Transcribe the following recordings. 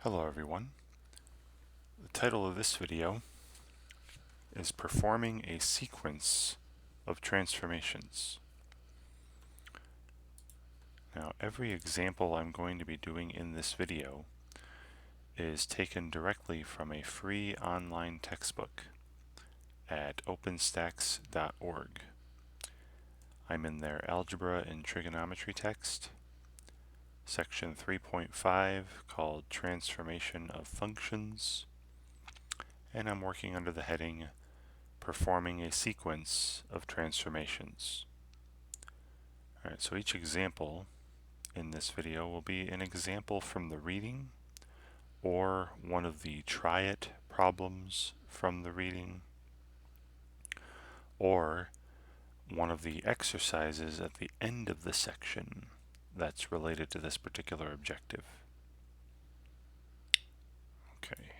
Hello everyone. The title of this video is Performing a Sequence of Transformations. Now, every example I'm going to be doing in this video is taken directly from a free online textbook at openstax.org. I'm in their Algebra and Trigonometry text, section 3.5 called Transformation of Functions, and I'm working under the heading Performing a Sequence of Transformations. Alright, so each example in this video will be an example from the reading or one of the try it problems from the reading or one of the exercises at the end of the section that's related to this particular objective. Okay,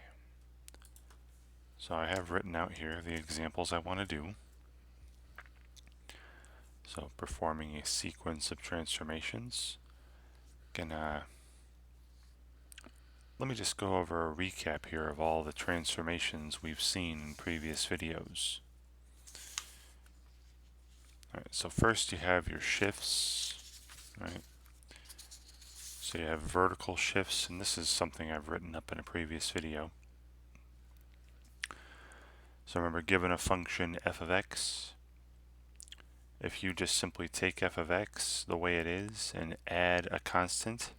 so I have written out here the examples I want to do. So performing a sequence of transformations. Let me just go over a recap here of all the transformations we've seen in previous videos. Alright, so first you have your shifts, right? So you have vertical shifts, and this is something I've written up in a previous video. So remember, given a function f of x, if you just simply take f of x the way it is and add a constant,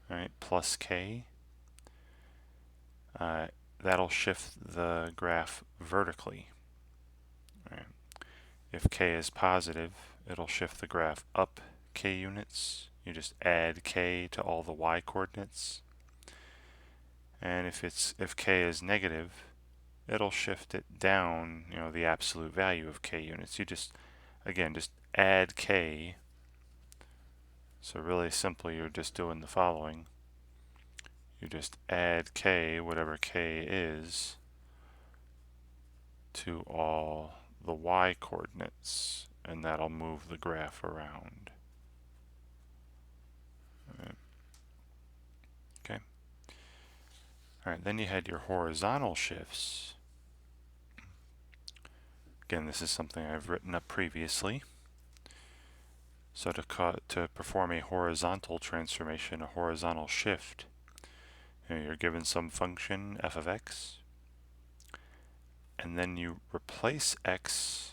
right, plus k, that'll shift the graph vertically. Right? If k is positive, it'll shift the graph up k units. You just add k to all the y coordinates. And if k is negative, it'll shift it down, the absolute value of k units. You just add k. So really simply, you're just doing the following. You just add k, whatever k is, to all the y coordinates, and that'll move the graph around. Okay. Alright, then you had your horizontal shifts. Again, this is something I've written up previously. So to perform a horizontal transformation, a horizontal shift, you're given some function f of x, and then you replace x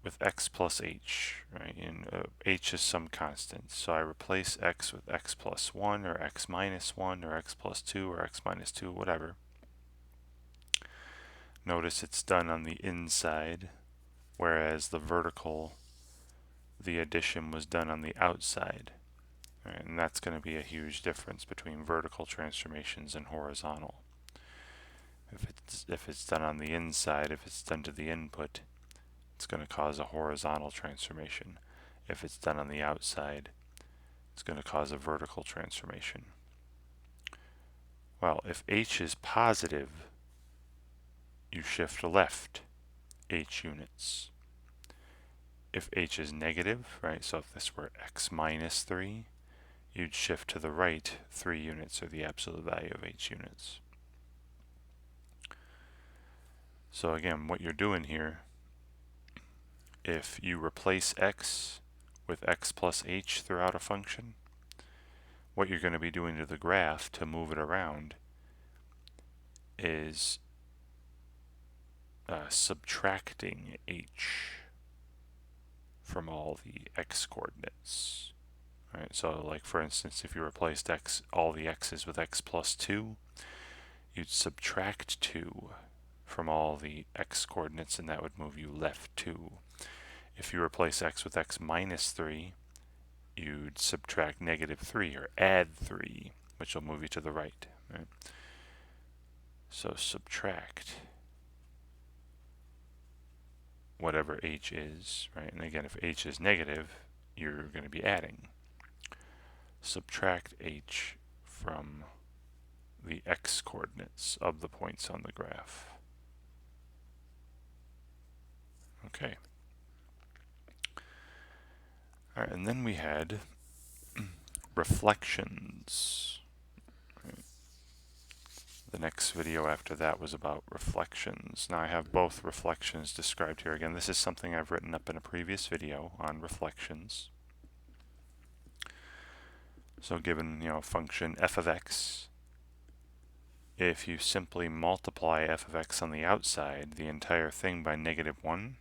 with x plus h, right? And h is some constant. So I replace x with x plus 1 or x minus 1 or x plus 2 or x minus 2, whatever. Notice it's done on the inside, whereas the addition was done on the outside. Right? And that's going to be a huge difference between vertical transformations and horizontal. If it's done on the inside, if it's done to the input, it's going to cause a horizontal transformation. If it's done on the outside, it's going to cause a vertical transformation. Well, if h is positive, you shift left h units. If h is negative, right, so if this were x minus 3, you'd shift to the right 3 units, or the absolute value of h units. So again, what you're doing here, if you replace x with x plus h throughout a function, what you're going to be doing to the graph to move it around is subtracting h from all the x coordinates. Right? So like for instance, if you replaced all the x's with x plus 2, you'd subtract 2 from all the x coordinates, and that would move you left 2. If you replace x with x minus 3, you'd subtract negative 3 or add 3, which will move you to the right. Right? So subtract whatever h is, right? And again, if h is negative, you're going to be adding. Subtract h from the x coordinates of the points on the graph. Okay. All right, and then we had reflections. Right. The next video after that was about reflections. Now I have both reflections described here. Again, this is something I've written up in a previous video on reflections. So given, function f of x, if you simply multiply f of x on the outside, the entire thing by -1,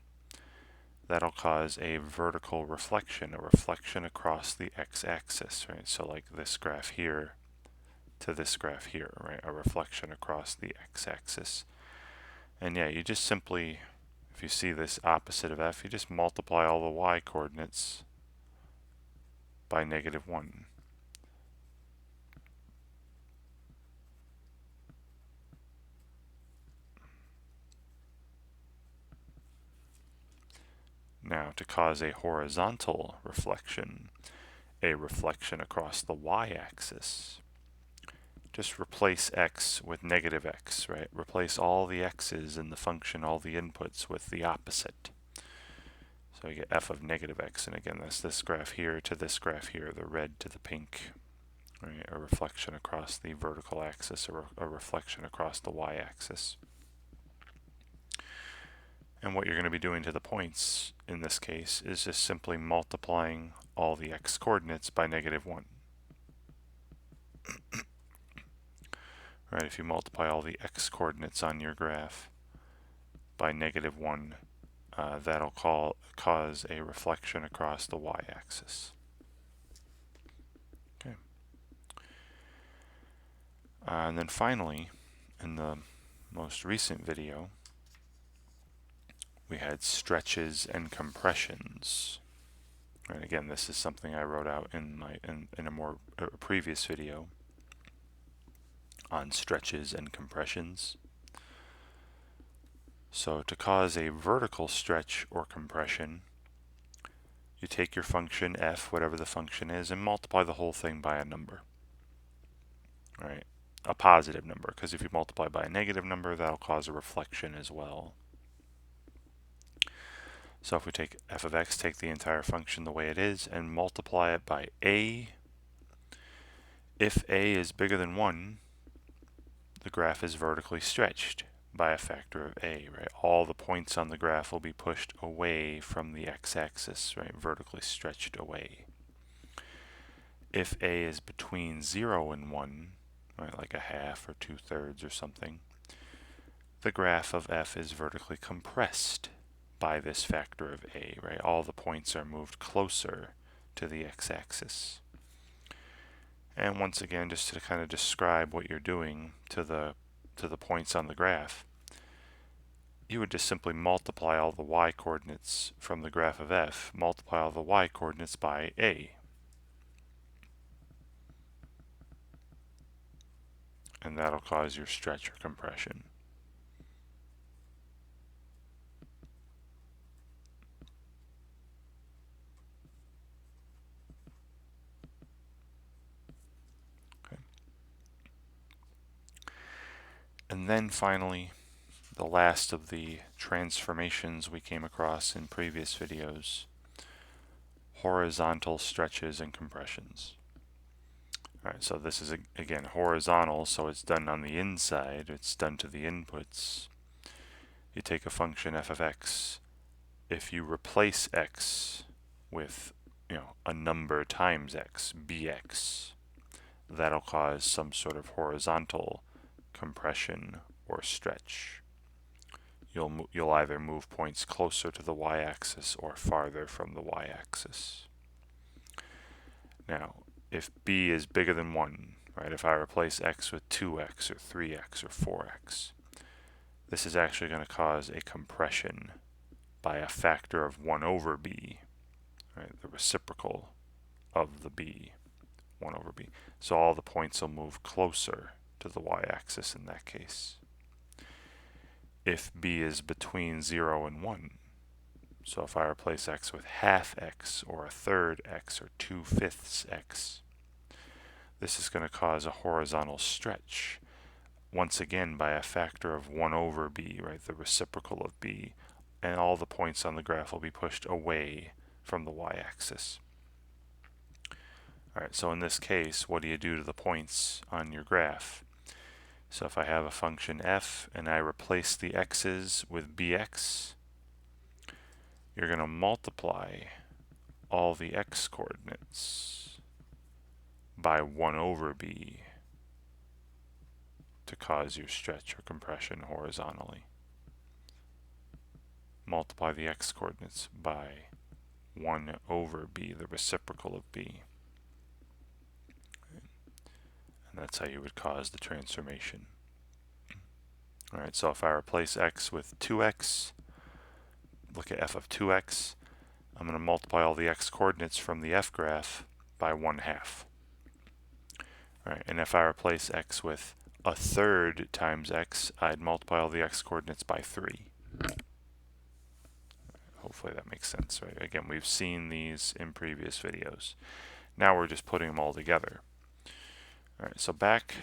that'll cause a vertical reflection, a reflection across the x-axis, right? So like this graph here to this graph here, right? A reflection across the x-axis. And yeah, you just simply, if you see this opposite of f, you just multiply all the y coordinates by -1. Now, to cause a horizontal reflection, a reflection across the y-axis, just replace x with -x, right? Replace all the x's in the function, all the inputs, with the opposite. So you get f of -x, and again, that's this graph here to this graph here, the red to the pink, right? A reflection across the vertical axis, or a reflection across the y-axis. And what you're going to be doing to the points in this case is just simply multiplying all the x coordinates by -1. Right, if you multiply all the x coordinates on your graph by -1, that'll cause a reflection across the y-axis. Okay. And then finally, in the most recent video, we had stretches and compressions. And again, this is something I wrote out in a previous video on stretches and compressions. So to cause a vertical stretch or compression, you take your function f, whatever the function is, and multiply the whole thing by a number. All right, a positive number, because if you multiply by a negative number, that'll cause a reflection as well. So if we take f of x, take the entire function the way it is, and multiply it by a, if a is bigger than 1, the graph is vertically stretched by a factor of a, right? All the points on the graph will be pushed away from the x-axis, right? Vertically stretched away. If a is between 0 and 1, right, like a half or 2/3 or something, the graph of f is vertically compressed by this factor of a, right? All the points are moved closer to the x-axis. And once again, just to kind of describe what you're doing to the points on the graph, you would just simply multiply all the y coordinates from the graph of f, multiply all the y coordinates by a. And that'll cause your stretch or compression. Okay. And then finally, the last of the transformations we came across in previous videos, horizontal stretches and compressions. All right, so this is again horizontal, so it's done on the inside, it's done to the inputs. You take a function f of x, if you replace x with a number times x, bx, that'll cause some sort of horizontal compression or stretch. You'll either move points closer to the y-axis or farther from the y-axis. Now, if b is bigger than 1, right, if I replace x with 2x or 3x or 4x, this is actually going to cause a compression by a factor of 1 over b, right, the reciprocal of the b, 1 over b. So all the points will move closer to the y-axis in that case. If b is between 0 and 1, so if I replace x with half x or a third x or 2/5 x, this is going to cause a horizontal stretch, once again by a factor of 1 over b, right, the reciprocal of b, and all the points on the graph will be pushed away from the y-axis. All right, so in this case, what do you do to the points on your graph? So if I have a function f and I replace the x's with bx, you're going to multiply all the x coordinates by 1 over b to cause your stretch or compression horizontally. Multiply the x coordinates by 1 over b, the reciprocal of b. And that's how you would cause the transformation. Alright, so if I replace x with 2x, look at f of 2x, I'm going to multiply all the x coordinates from the f graph by 1/2. Alright, and if I replace x with a third times x, I'd multiply all the x coordinates by 3. Hopefully that makes sense, right? Again, we've seen these in previous videos. Now we're just putting them all together. Alright, so back,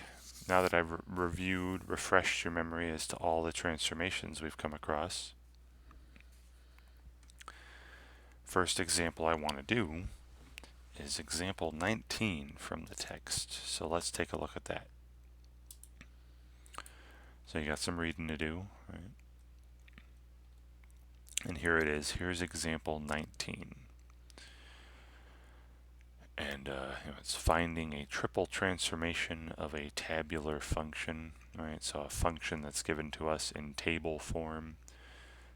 now that I've reviewed, refreshed your memory as to all the transformations we've come across, first example I want to do is example 19 from the text. So let's take a look at that. So you got some reading to do, right? And here it is. Here's example 19. And it's finding a triple transformation of a tabular function, right? So a function that's given to us in table form.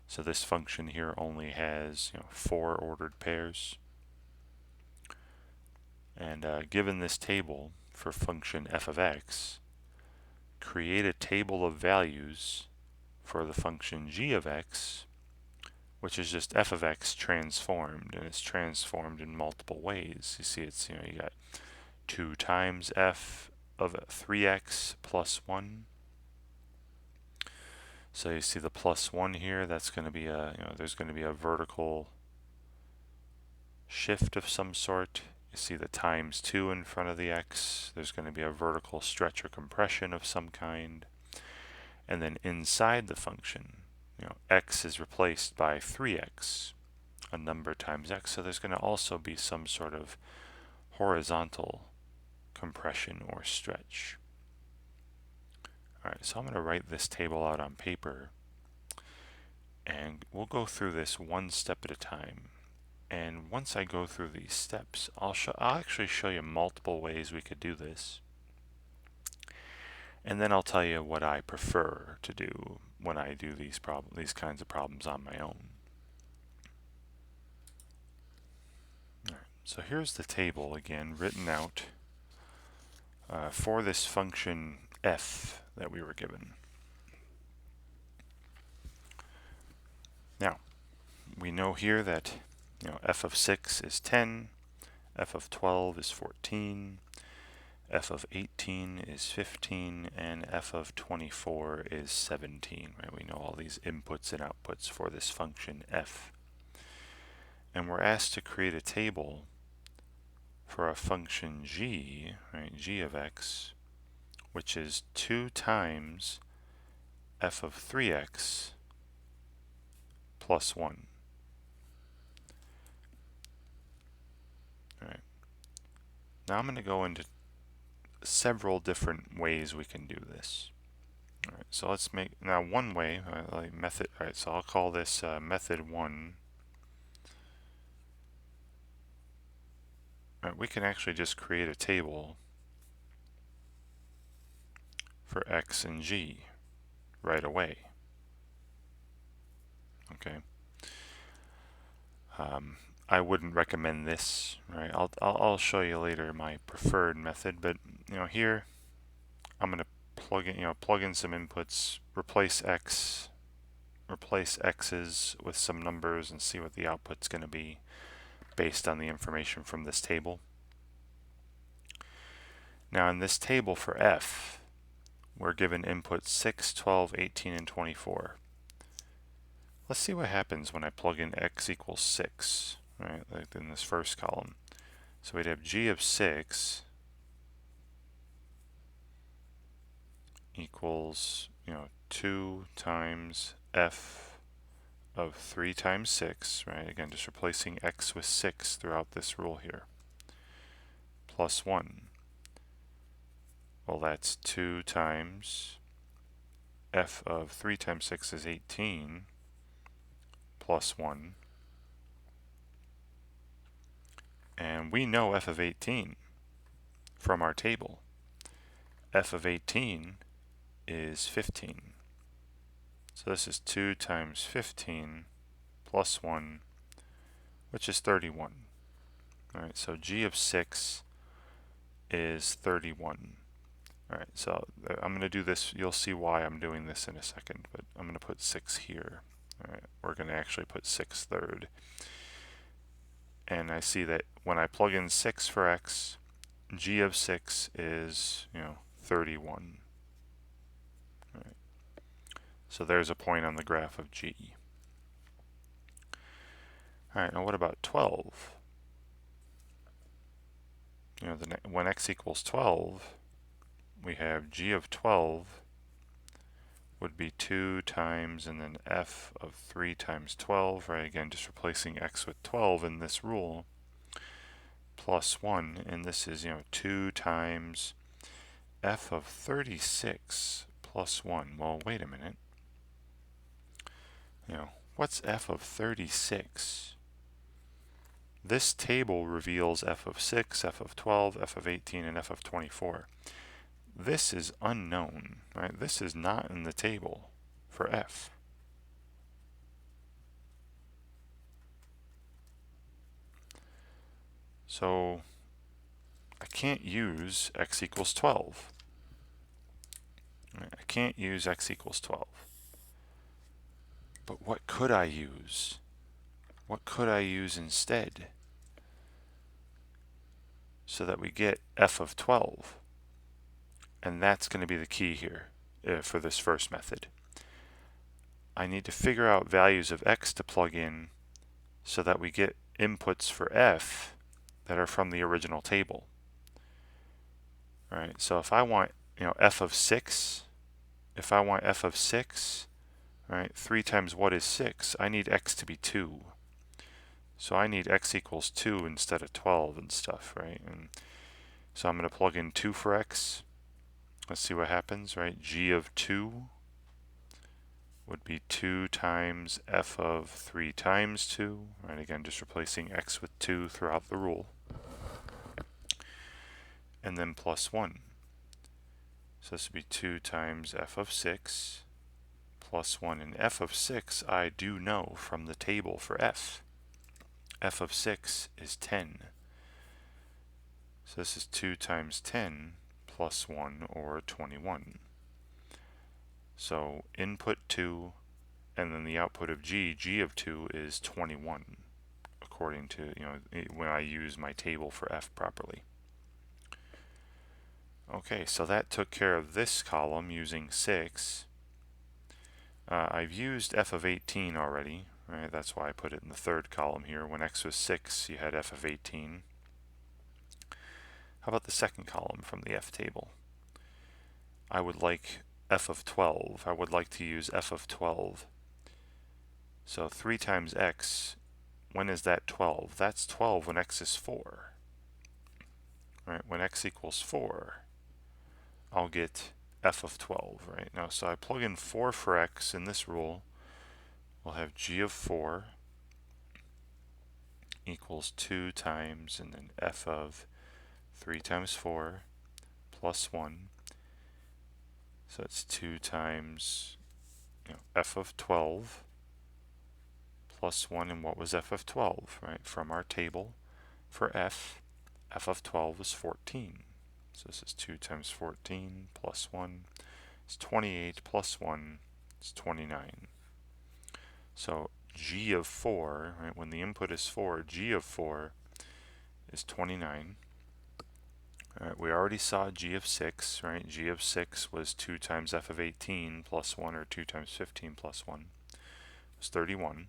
So this function here only has 4 ordered pairs. And given this table for function f of x, create a table of values for the function g of x, which is just f of x transformed, and it's transformed in multiple ways. You see, it's you got 2 times f of 3x plus 1. So you see the plus 1 here. That's going to be there's going to be a vertical shift of some sort. You see the times 2 in front of the x. There's going to be a vertical stretch or compression of some kind. And then inside the function, x is replaced by 3x, a number times x. So there's going to also be some sort of horizontal compression or stretch. Alright, so I'm going to write this table out on paper, and we'll go through this one step at a time. And once I go through these steps, I'll actually show you multiple ways we could do this. And then I'll tell you what I prefer to do when I do these kinds of problems on my own. Alright, so here's the table again written out for this function f that we were given. Now, we know here that f of 6 is 10, f of 12 is 14, f of 18 is 15, and f of 24 is 17. Right? We know all these inputs and outputs for this function f. And we're asked to create a table for a function g, right, g of x, which is 2 times f of 3x plus 1. All right. Now I'm going to go into several different ways we can do this. All right, so let's make now one way, like method. All right, so I'll call this method 1. All right, we can actually just create a table for x and g right away. Okay. I wouldn't recommend this, right? I'll show you later my preferred method, but here I'm going to plug in some inputs, replace x's with some numbers, and see what the output's going to be based on the information from this table. Now in this table for f, we're given inputs 6, 12, 18, and 24. Let's see what happens when I plug in x equals 6, right, like in this first column. So we'd have g of 6 equals 2 times f of 3 times 6, right? Again, just replacing x with 6 throughout this rule here, plus 1. Well, that's 2 times f of 3 times 6 is 18 plus 1. And we know f of 18 from our table. F of 18 is 15. So this is 2 times 15 plus 1, which is 31. All right, so g of 6 is 31. All right, so I'm going to do this. You'll see why I'm doing this in a second, but I'm going to put 6 here. All right, we're going to actually put 6 third. And I see that when I plug in 6 for x, g of 6 is, 31. All right. So there's a point on the graph of g. All right, now what about 12? When x equals 12, we have g of 12 would be 2 times and then f of 3 times 12, right? Again, just replacing x with 12 in this rule, plus 1, and this is, 2 times f of 36 plus 1. Well, wait a minute. What's f of 36? This table reveals f of 6, f of 12, f of 18, and f of 24. This is unknown, right? This is not in the table for f. So I can't use x equals 12. I can't use x equals 12. But what could I use? What could I use instead so that we get f of 12? And that's going to be the key here for this first method. I need to figure out values of x to plug in so that we get inputs for f that are from the original table. All right, so if I want, f of 6, right, 3 times what is 6? I need x to be 2. So I need x equals 2 instead of 12 and stuff, right? And so I'm going to plug in 2 for x. Let's see what happens, right? G of 2 would be 2 times f of 3 times 2, right? Again, just replacing x with 2 throughout the rule. And then plus 1. So this would be 2 times f of 6 plus 1. And f of 6 I do know from the table for f. F of 6 is 10. So this is 2 times 10 plus 1, or 21. So input 2, and then the output of g of 2 is 21, according to, when I use my table for f properly. Okay, so that took care of this column using 6. I've used f of 18 already, right? That's why I put it in the third column here. When x was 6, you had f of 18. How about the second column from the f table? I would like f of 12. I would like to use f of 12. So 3 times x, when is that 12? That's 12 when x is 4. Right? When x equals 4, I'll get f of 12, right? Now, so I plug in 4 for x in this rule. We'll have g of 4 equals 2 times, and then f of 3 times 4 plus 1. So it's 2 times, f of 12 plus 1. And what was f of 12, right? From our table for f of 12 is 14. So this is 2 times 14 plus 1 is 28 plus 1 is 29. So g of 4, right, when the input is 4, g of 4 is 29. All right, we already saw g of 6, right? G of 6 was 2 times f of 18 plus 1, or 2 times 15 plus 1 was 31.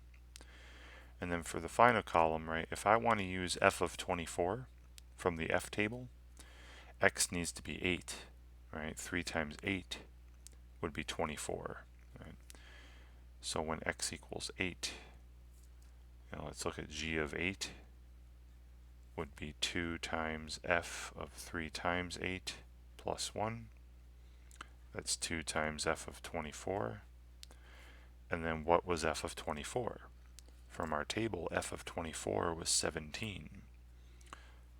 And then for the final column, right, if I want to use f of 24 from the f table, x needs to be 8, right? 3 times 8 would be 24, right? So when x equals 8, let's look at g of 8 would be 2 times f of 3 times 8 plus 1. That's 2 times f of 24. And then what was f of 24? From our table, f of 24 was 17.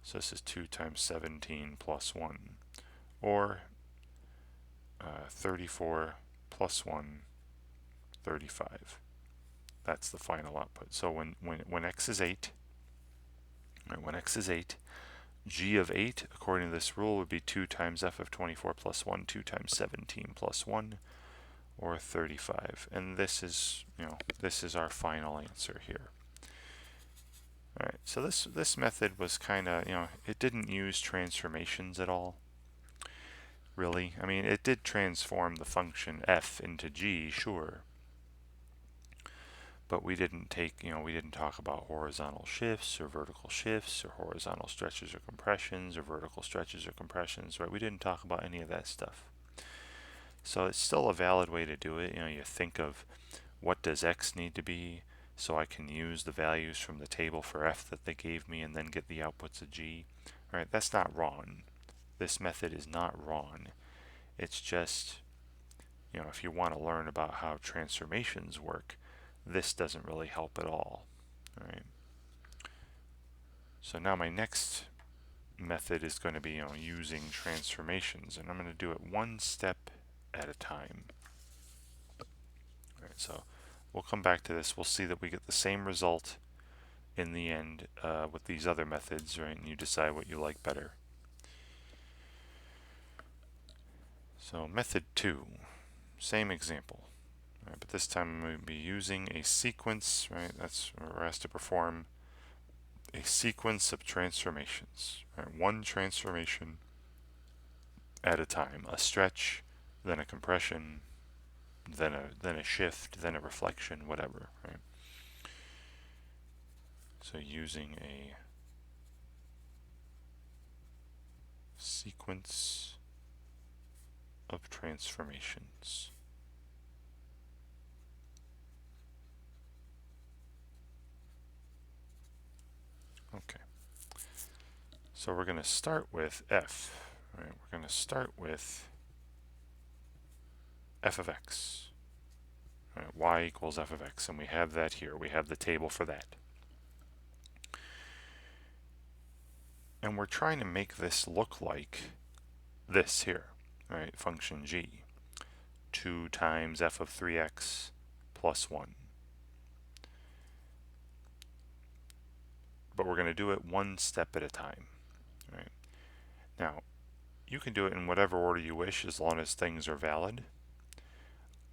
So this is 2 times 17 plus 1. Or 34 plus 1, 35. That's the final output. So when x is 8, right, when x is 8, g of 8, according to this rule, would be 2 times f of 24 plus 1, 2 times 17 plus 1, or 35. And this is, this is our final answer here. All right, so this method was kind of, it didn't use transformations at all, really. I mean, it did transform the function f into g, sure. But we didn't take, we didn't talk about horizontal shifts or vertical shifts or horizontal stretches or compressions or vertical stretches or compressions, right? We didn't talk about any of that stuff. So it's still a valid way to do it. You think of what does x need to be so I can use the values from the table for f that they gave me and then get the outputs of g, right? That's not wrong. This method is not wrong. It's just, if you want to learn about how transformations work, this doesn't really help at all. Right? So now my next method is going to be using transformations, and I'm going to do it one step at a time. Right, so we'll come back to this. We'll see that we get the same result in the end with these other methods, right? And you decide what you like better. So method 2, same example. Right, but this time I'm going to be using a sequence, right? That's we're asked to perform a sequence of transformations, right? One transformation at a time. A stretch, then a compression, then a shift, then a reflection, whatever, right? So using a sequence of transformations. Okay. So we're going to start with f, right? We're going to start with f of x. Right? Y equals f of x, and we have that here. We have the table for that. And we're trying to make this look like this here, right? Function g. 2 times f of 3x plus 1. But we're going to do it one step at a time. Right? Now, you can do it in whatever order you wish as long as things are valid.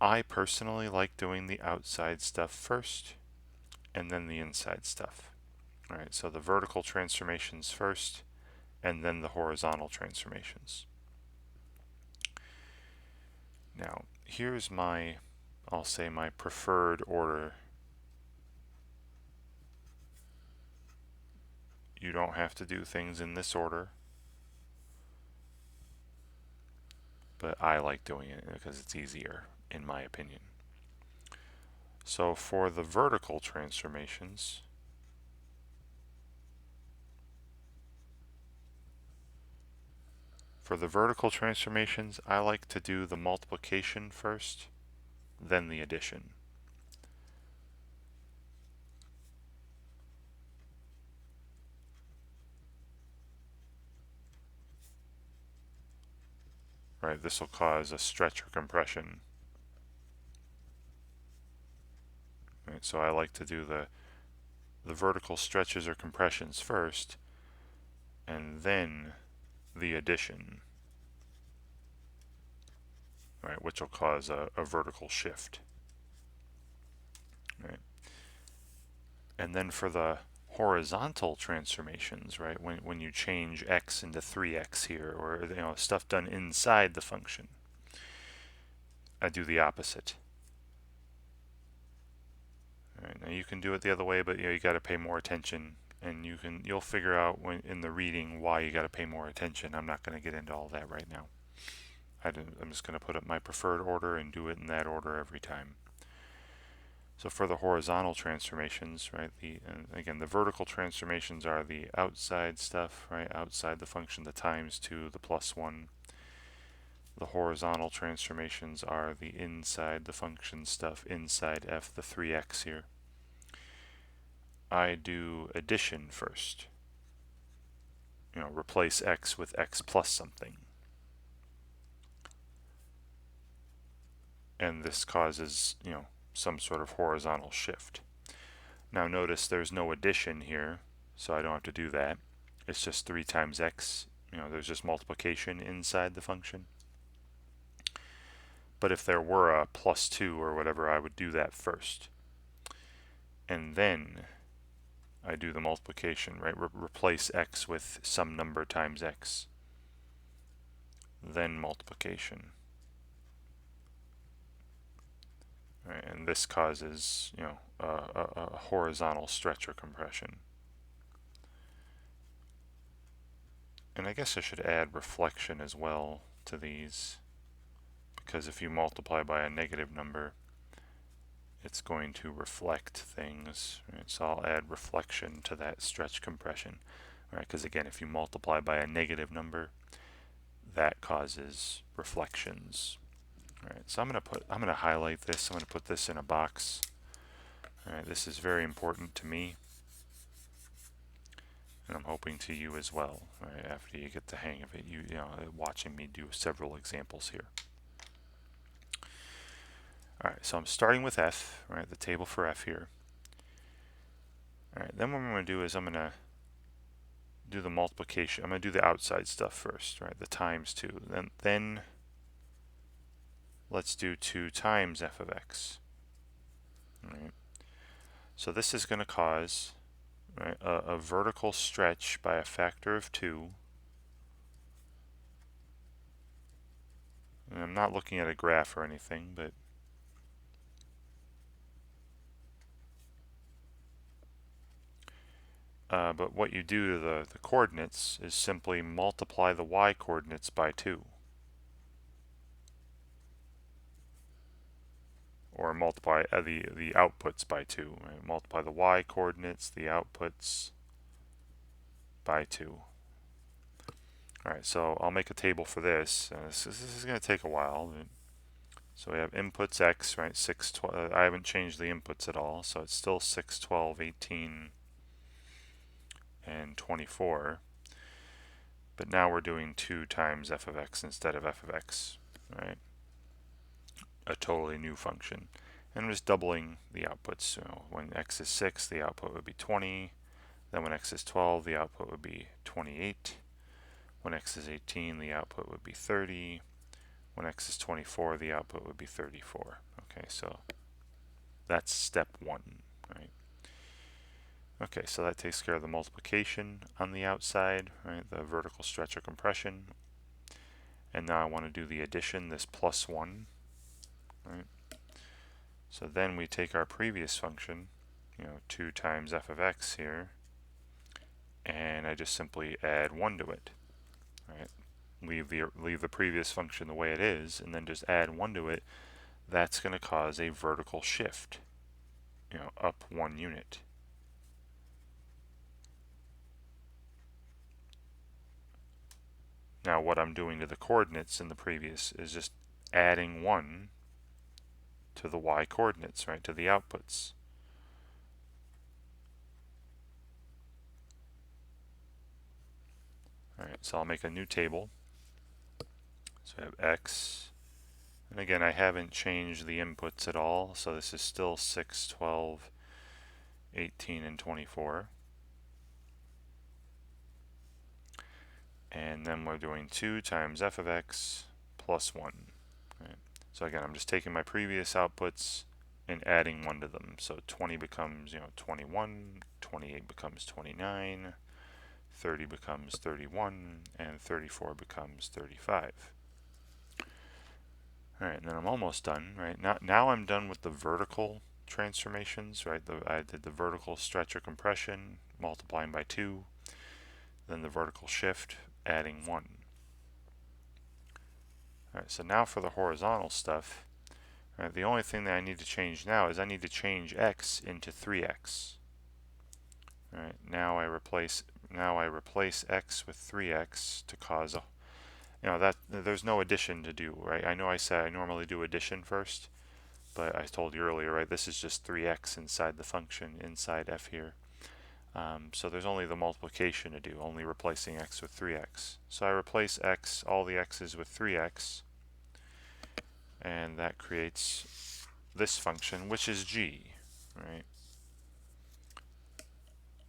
I personally like doing the outside stuff first and then the inside stuff. All right, so the vertical transformations first and then the horizontal transformations. Now, here's my, I'll say my preferred order. You don't have to do things in this order, but I like doing it because it's easier, in my opinion. So for the vertical transformations, I like to do the multiplication first, then the addition. Right, this will cause a stretch or compression. Right, so I like to do the vertical stretches or compressions first, and then the addition, right, which will cause a vertical shift. Right, and then for the horizontal transformations, right, when you change x into 3x here, or stuff done inside the function, I do the opposite. All right, now you can do it the other way, but you got to pay more attention, and you'll figure out in the reading why you got to pay more attention. I'm not going to get into all that right now. I'm just going to put up my preferred order and do it in that order every time. So for the horizontal transformations, right, again, the vertical transformations are the outside stuff, right, outside the function, the times 2, the plus 1. The horizontal transformations are the inside the function stuff, inside f, the 3x here. I do addition first. Replace x with x plus something. And this causes, some sort of horizontal shift. Now notice there's no addition here, so I don't have to do that. It's just 3 times x. There's just multiplication inside the function. But if there were a plus 2 or whatever, I would do that first. And then I do the multiplication, right? Replace x with some number times x. Then multiplication. Right, and this causes, a horizontal stretch or compression. And I guess I should add reflection as well to these, because if you multiply by a negative number, it's going to reflect things. Right? So I'll add reflection to that stretch compression. Right? Because again, if you multiply by a negative number, that causes reflections. Right? So I'm going to highlight this. I'm going to put this in a box. Right? This is very important to me, and I'm hoping to you as well. Right? After you get the hang of it, watching me do several examples here. Alright, so I'm starting with f, right, the table for f here. Alright, then what I'm going to do is I'm going to do the multiplication. I'm going to do the outside stuff first, right, the times 2. Then let's do 2 times f of x. Alright, so this is going to cause, right, a vertical stretch by a factor of 2. And I'm not looking at a graph or anything, but what you do to the coordinates is simply multiply the y coordinates by 2. Or multiply the outputs by 2. Right? Multiply the y coordinates, the outputs by 2. Alright, so I'll make a table for this. This is going to take a while. So we have inputs x, right? 6, 12. I haven't changed the inputs at all, so it's still 6, 12, 18, and 24. But now we're doing 2 times f of x instead of f of x, right? A totally new function. And I'm just doubling the outputs. So when x is 6, the output would be 20. Then when x is 12, the output would be 28. When x is 18, the output would be 30. When x is 24, the output would be 34. Okay, so that's step 1, right? Okay, so that takes care of the multiplication on the outside, right? The vertical stretch or compression. And now I want to do the addition, this plus 1, right? So then we take our previous function, 2 times f of x here, and I just simply add 1 to it, right? Leave the previous function the way it is, and then just add 1 to it. That's going to cause a vertical shift, up 1 unit. Now what I'm doing to the coordinates in the previous is just adding 1 to the y coordinates, right, to the outputs. Alright, so I'll make a new table. So I have x, and again I haven't changed the inputs at all, so this is still 6, 12, 18, and 24. And then we're doing 2 times f of x plus 1. Right? So again, I'm just taking my previous outputs and adding 1 to them. So 20 becomes 21, 28 becomes 29, 30 becomes 31, and 34 becomes 35. Alright, and then I'm almost done. Right now I'm done with the vertical transformations. Right, I did the vertical stretch or compression, multiplying by 2, then the vertical shift, adding 1. Alright, so now for the horizontal stuff, right, the only thing that I need to change now is I need to change x into 3x. Alright, now I replace x with 3x to cause that there's no addition to do, right? I know I said I normally do addition first, but I told you earlier, right, this is just 3x inside the function inside f here. So there's only the multiplication to do, only replacing x with 3x. So I replace x, all the x's with 3x, and that creates this function, which is g, right?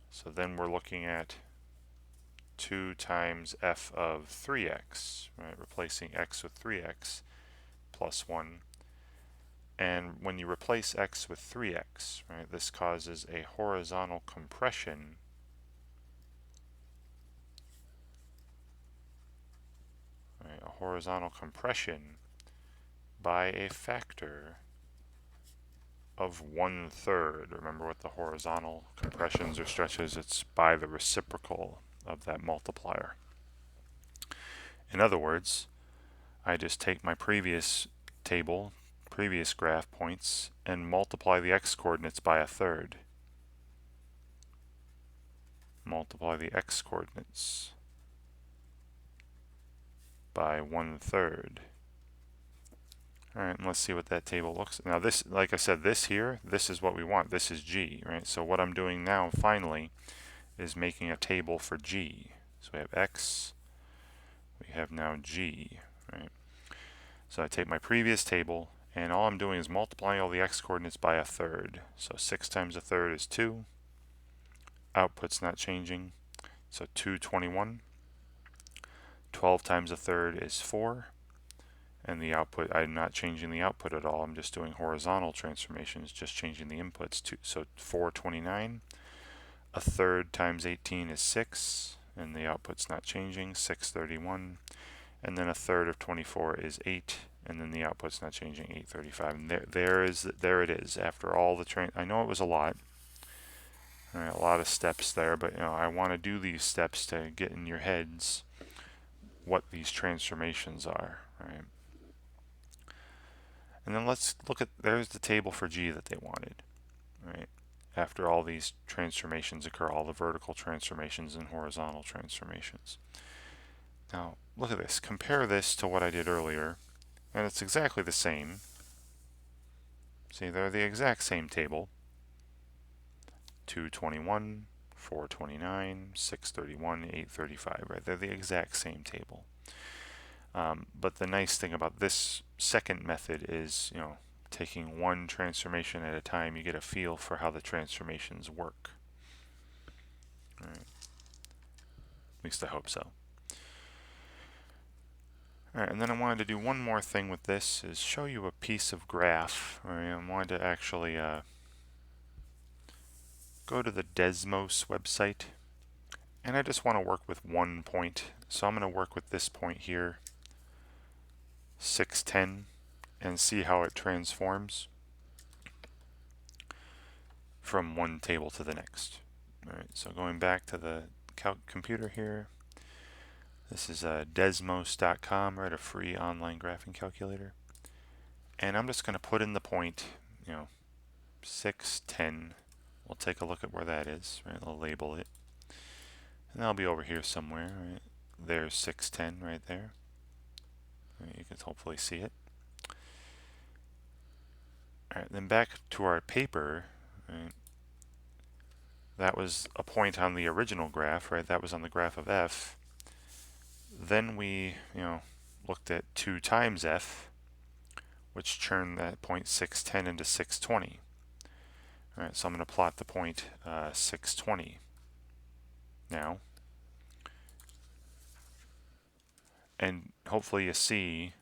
So then we're looking at 2 times f of 3x, right? Replacing x with 3x plus 1. And when you replace x with 3x, right, this causes a horizontal compression by a factor of 1/3. Remember what the horizontal compressions or stretches, it's by the reciprocal of that multiplier. In other words, I just take my previous table, previous graph points, and multiply the x-coordinates by 1/3. Multiply the x-coordinates by 1/3. Alright, and let's see what that table looks like. Now this, like I said, this here, this is what we want. This is g, right? So what I'm doing now, finally, is making a table for g. So we have x, we have now g, right? So I take my previous table, and all I'm doing is multiplying all the x-coordinates by 1/3. So 6 times 1/3 is 2. Output's not changing, so 221. 12 times 1/3 is 4. And the output, I'm not changing the output at all. I'm just doing horizontal transformations, just changing the inputs. So 429. 1/3 times 18 is 6, and the output's not changing. 631. And then 1/3 of 24 is 8, and then the output's not changing. 835. And there it is. After all the I know it was a lot. All right, a lot of steps there, but I want to do these steps to get in your heads what these transformations are, right? And then let's look at, there's the table for g that they wanted, right? After all these transformations occur, all the vertical transformations and horizontal transformations. Now, look at this. Compare this to what I did earlier, and it's exactly the same. See, they're the exact same table. 221, 429, 631, 835, right? They're the exact same table. But the nice thing about this second method is, taking one transformation at a time, you get a feel for how the transformations work. All right. At least I hope so. All right, and then I wanted to do one more thing with this, is show you a piece of graph. All right, I wanted to actually go to the Desmos website, and I just want to work with one point. So I'm going to work with this point here, 610, and see how it transforms from one table to the next. All right, so going back to the computer here, this is desmos.com, right, a free online graphing calculator. And I'm just going to put in the point, 610. We'll take a look at where that is, right? I'll label it. And that'll be over here somewhere, right? There's 610 right there. Right, you can hopefully see it. All right, then back to our paper, right? That was a point on the original graph, right? That was on the graph of f. Then we, looked at 2 times f, which turned that point 610 into 620. All right, so I'm going to plot the point 620 now. And hopefully you see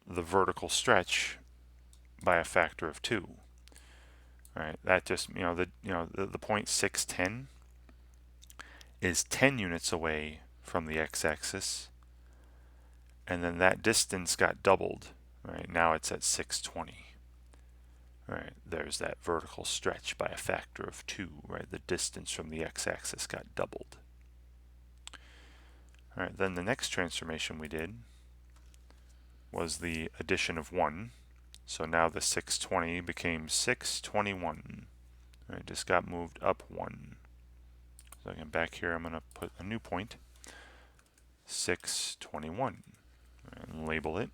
the vertical stretch by a factor of 2. All right, that just, the point 610 is 10 units away from the x-axis, and then that distance got doubled. Right, now it's at 620. All right, there's that vertical stretch by a factor of 2, right? The distance from the x-axis got doubled. All right, then the next transformation we did was the addition of 1. So now the 620 became 621. All right, just got moved up 1. So again, back here I'm going to put a new point, 621. and label it.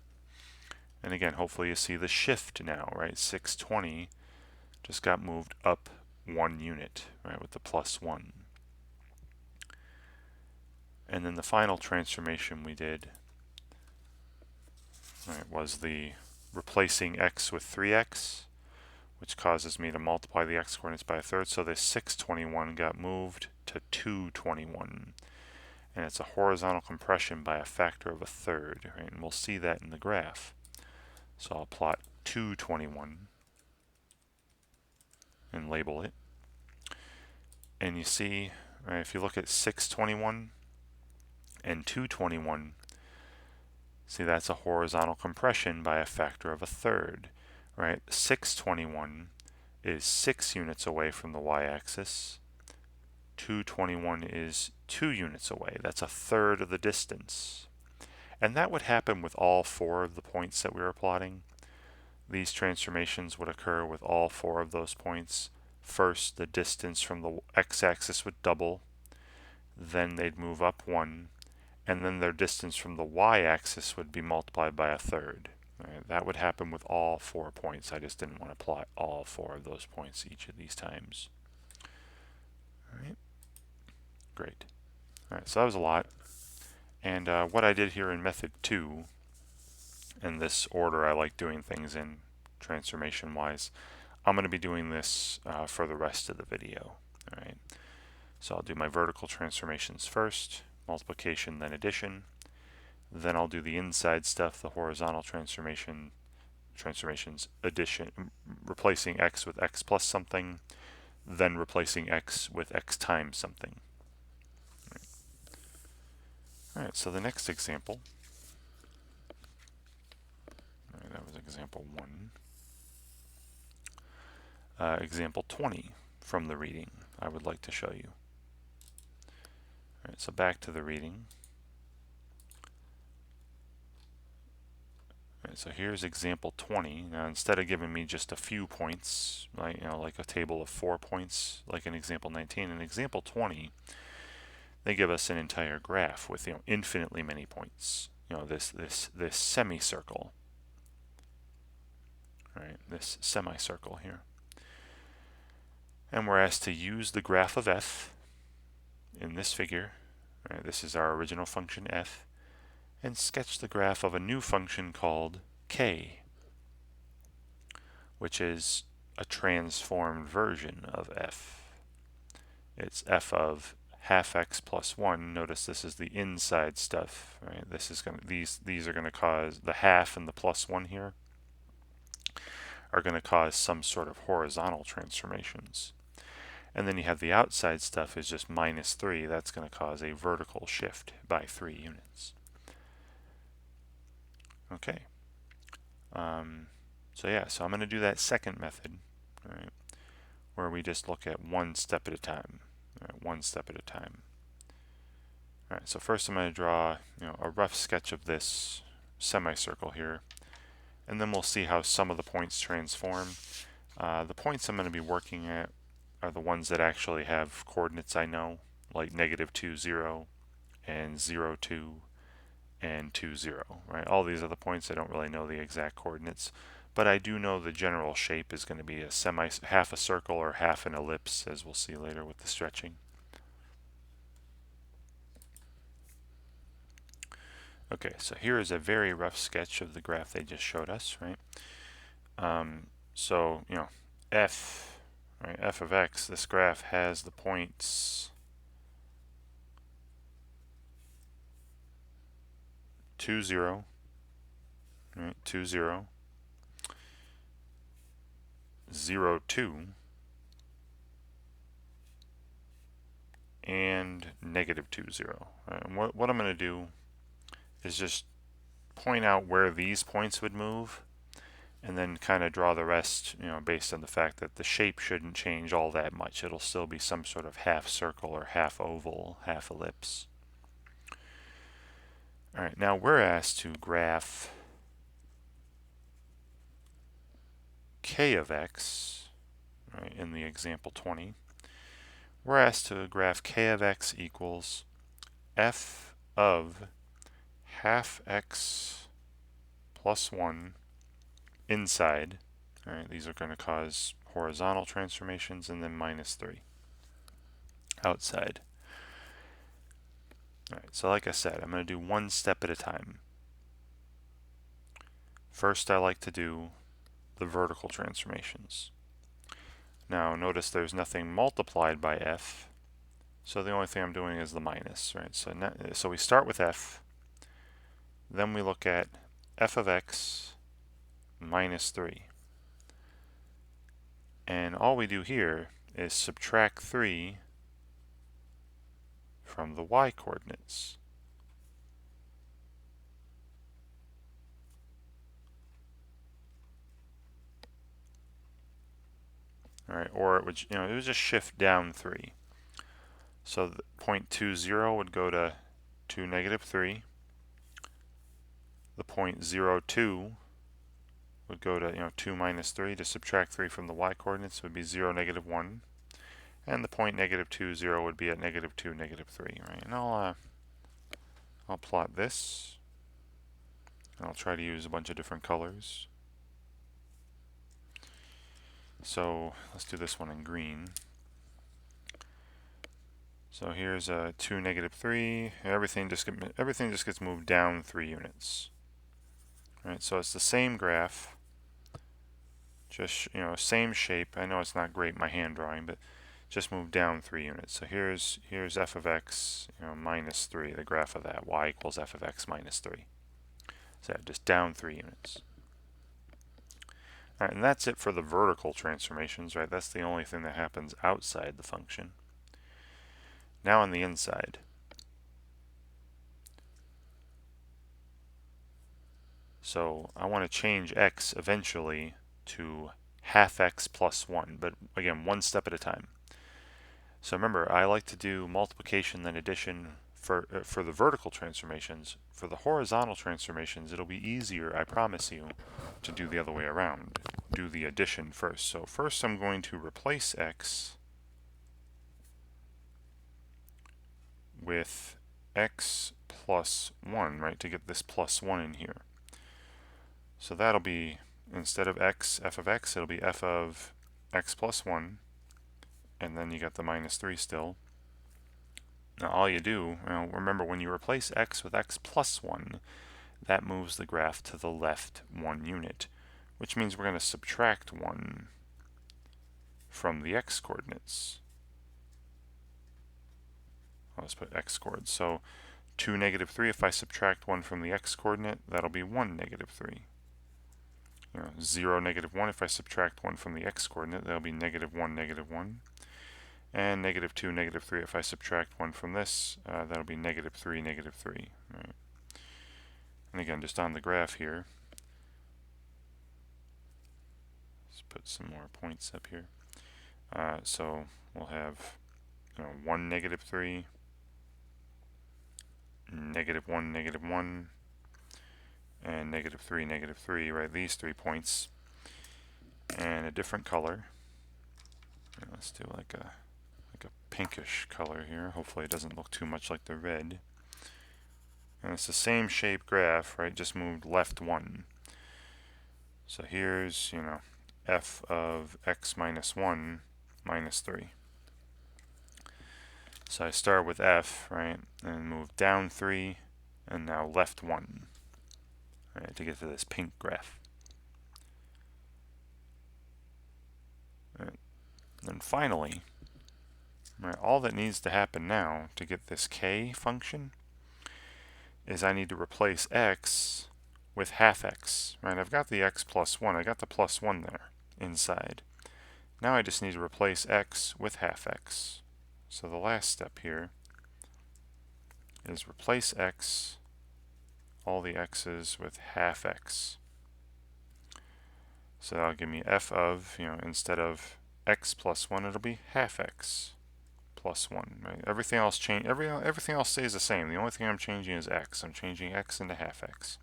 And again, hopefully you see the shift now, right? 620 just got moved up 1 unit, right, with the +1. And then the final transformation we did, right, was the replacing x with 3x, which causes me to multiply the x coordinates by a third. So this 621 got moved to 221. And it's a horizontal compression by a factor of a third, right? And we'll see that in the graph. So I'll plot 221 and label it. And you see, right, if you look at 621 and 221, see that's a horizontal compression by a factor of a third, right? 621 is 6 units away from the y-axis. 221 is 2 units away. That's a third of the distance. And that would happen with all 4 of the points that we were plotting. These transformations would occur with all 4 of those points. First, the distance from the x-axis would double, then they'd move up 1, and then their distance from the y-axis would be multiplied by a third. Right? That would happen with all 4 points. I just didn't want to plot all 4 of those points each of these times. All right. Great. All right, so that was a lot. And what I did here in method 2, in this order I like doing things in transformation wise, I'm going to be doing this for the rest of the video. All right. So I'll do my vertical transformations first, multiplication, then addition. Then I'll do the inside stuff, the horizontal transformations, addition, replacing x with x plus something, then replacing x with x times something. All right, so the next example, all right, that was example 1. Example 20 from the reading I would like to show you. All right, so back to the reading. All right, so here's example 20. Now instead of giving me just a few points, like, like a table of 4 points, like in example 19, in example 20, they give us an entire graph with infinitely many points. This semicircle. Right, this semicircle here. And we're asked to use the graph of f in this figure. Right, this is our original function f, and sketch the graph of a new function called k, which is a transformed version of f. It's f of half x plus 1. Notice this is the inside stuff, right? This is going to, these are going to cause the half and the plus 1 here are going to cause some sort of horizontal transformations. And then you have the outside stuff is just minus 3. That's going to cause a vertical shift by 3 units. Okay. So yeah, so I'm going to do that second method, right, where we just look at one step at a time. Right, one step at a time. All right, so first I'm going to draw a rough sketch of this semicircle here, and then we'll see how some of the points transform. The points I'm going to be working at are the ones that actually have coordinates I know, like -2, 0, and 0, 2, and 2, 0. Right? All these other points I don't really know the exact coordinates, but I do know the general shape is going to be a half a circle or half an ellipse, as we'll see later with the stretching. Okay, so here is a very rough sketch of the graph they just showed us, right? So, f, right, f of x, this graph has the points 2, 0, right, 2, 0, 0, 2, and -2, 0. Right? And what I'm going to do is just point out where these points would move, and then kind of draw the rest, based on the fact that the shape shouldn't change all that much. It'll still be some sort of half circle or half oval, half ellipse. All right, now we're asked to graph k of x, right, in the example 20. We're asked to graph k of x equals f of half x plus 1 inside. All right, these are going to cause horizontal transformations, and then minus 3 outside. All right, so like I said, I'm going to do one step at a time. First, I like to do the vertical transformations. Now, notice there's nothing multiplied by f, so the only thing I'm doing is the minus, right? So we start with f, then we look at f of x minus 3. And all we do here is subtract 3 from the y coordinates. All right, or it would, it would just shift down 3. So the 0.20 would go to negative 3. The 0.02 would go to 2 minus 3. To subtract 3 from the y coordinates would be 0, negative 1. And the point -20 would be at negative 2, negative 3, right? And I'll plot this. I'll try to use a bunch of different colors. So let's do this one in green. So here's 2, negative 3. Everything just gets moved down 3 units. All right, so it's the same graph, just same shape. I know it's not great, my hand drawing, but just move down 3 units. So here's f of x, minus 3, the graph of that. Y equals f of x minus 3. So just down 3 units. All right, and that's it for the vertical transformations, right? That's the only thing that happens outside the function. Now on the inside. So I want to change x eventually to half x plus 1, but again, one step at a time. So remember, I like to do multiplication then addition for the vertical transformations. For the horizontal transformations, it'll be easier, I promise you, to do the other way around. Do the addition first. So first I'm going to replace x with x plus 1, right, to get this plus 1 in here. So that'll be, instead of x, f of x, it'll be f of x plus 1, and then you got the minus 3 still. Now all you do, remember when you replace x with x plus 1, that moves the graph to the left 1 unit, which means we're going to subtract 1 from the x coordinates. Let's put x coordinates. So 2, negative 3, if I subtract 1 from the x coordinate, that'll be 1, negative 3. 0, negative 1, if I subtract 1 from the x coordinate, that'll be negative 1, negative 1. And negative 2, negative 3, if I subtract 1 from this, that'll be negative 3, negative 3. Right. And again, just on the graph here, let's put some more points up here. So we'll have 1, negative 3, negative 1, negative 1, and negative 3, negative 3, right? These 3 points. And a different color. Let's do like a pinkish color here. Hopefully it doesn't look too much like the red. And it's the same shape graph, right? Just moved left 1. So here's, f of x minus 1 minus 3. So I start with f, right, and move down 3, and now left 1, right, to get to this pink graph. Right. Then finally, right, all that needs to happen now to get this k function is I need to replace x with half x, right? I've got the x plus 1, I got the plus 1 there inside. Now I just need to replace x with half x. So the last step here is replace x, all the x's, with half x. So that'll give me f of, instead of x plus 1, it'll be half x plus 1. Right? Everything else everything else stays the same. The only thing I'm changing is x. I'm changing x into half x.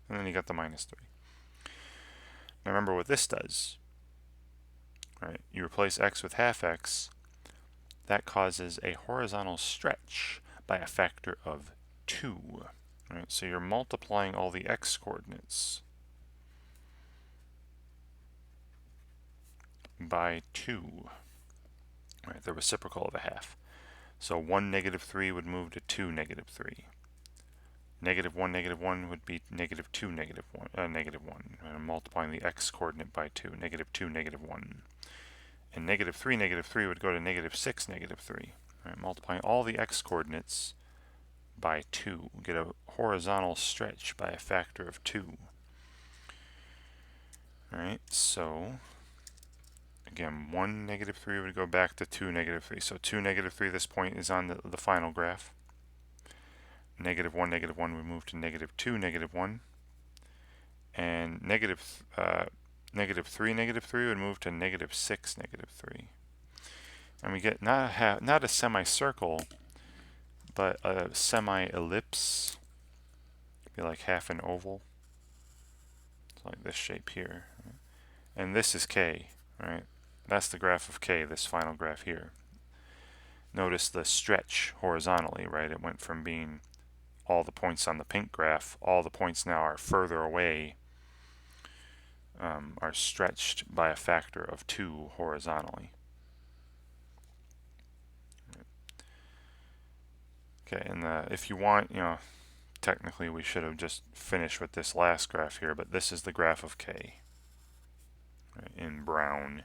And then you got the minus 3. Now remember what this does. Right? You replace x with half x. That causes a horizontal stretch by a factor of 2. Right? So you're multiplying all the x coordinates by 2, right, the reciprocal of a half. So 1, -3 would move to 2, -3. -1, -1 would be -2, -1. And I'm multiplying the x coordinate by 2, -2, -1. And -3, -3 would go to -6, -3. Right, multiplying all the x coordinates by 2. Get a horizontal stretch by a factor of 2. Alright, so again, 1, -3 would go back to 2, -3. So 2, -3, this point is on the final graph. -1, -1 would move to -2, -1. And -3, -3 would move to -6, -3. And we get not a semicircle, but a semi-ellipse. Be like half an oval. It's like this shape here. And this is K, right? That's the graph of K, this final graph here. Notice the stretch horizontally, right? It went from being all the points on the pink graph, all the points now are further away, are stretched by a factor of 2 horizontally. Okay, and if you want, technically we should have just finished with this last graph here, but this is the graph of K, right, in brown.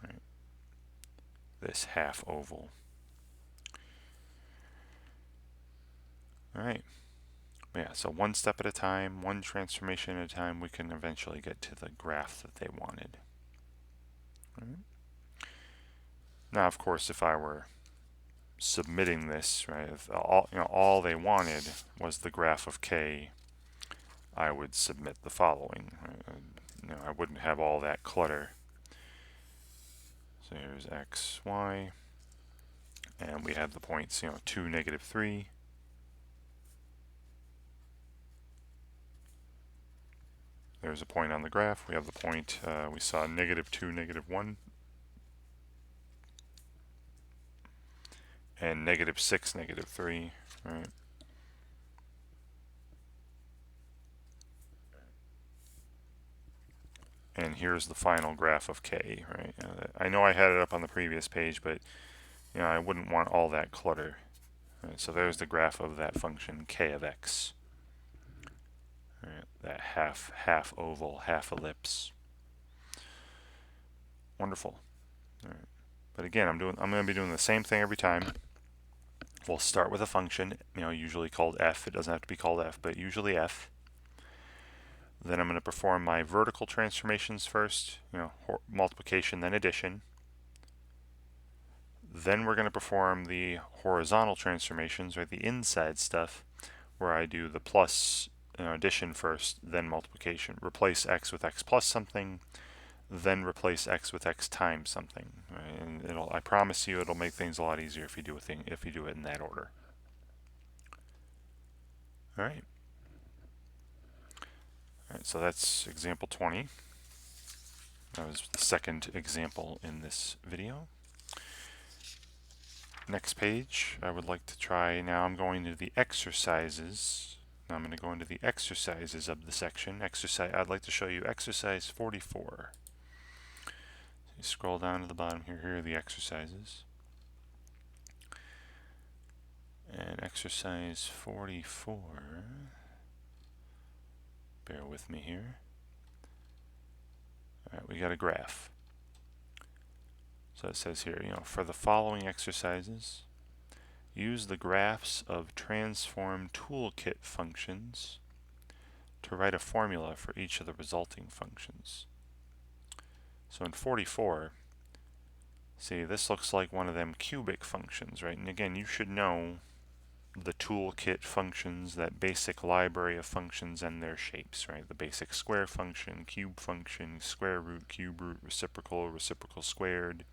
Right. This half oval. Alright. Yeah, so one step at a time, one transformation at a time, we can eventually get to the graph that they wanted. Right. Now, of course, if I were submitting this, right, if all they wanted was the graph of K, I would submit the following. Right? I wouldn't have all that clutter. So here's x, y, and we have the points, 2, -3. There's a point on the graph. We have the point we saw -2, -1, and -6, -3, right? And here's the final graph of K, right? I know I had it up on the previous page, but I wouldn't want all that clutter. Right? So there's the graph of that function K of x. Right? That half oval, half ellipse. Wonderful. All right. But again, I'm going to be doing the same thing every time. We'll start with a function, usually called f. It doesn't have to be called f, but usually f. Then I'm going to perform my vertical transformations first, multiplication, then addition. Then we're going to perform the horizontal transformations, or the inside stuff, where I do the plus addition first, then multiplication. Replace x with x plus something, then replace x with x times something. Right? And I promise you, it'll make things a lot easier if you do it in that order. All right. All right. So that's example 20. That was the second example in this video. Next page, I would like to try, now I'm going to the exercises. Now I'm going to go into the exercises of the section. I'd like to show you exercise 44. So you scroll down to the bottom here, here are the exercises. And exercise 44, bear with me here. Alright, we got a graph. So it says here, for the following exercises, use the graphs of transform toolkit functions to write a formula for each of the resulting functions. So in 44, see, this looks like one of them cubic functions, right? And again, you should know the toolkit functions, that basic library of functions and their shapes, right? The basic square function, cube function, square root, cube root, reciprocal, reciprocal squared,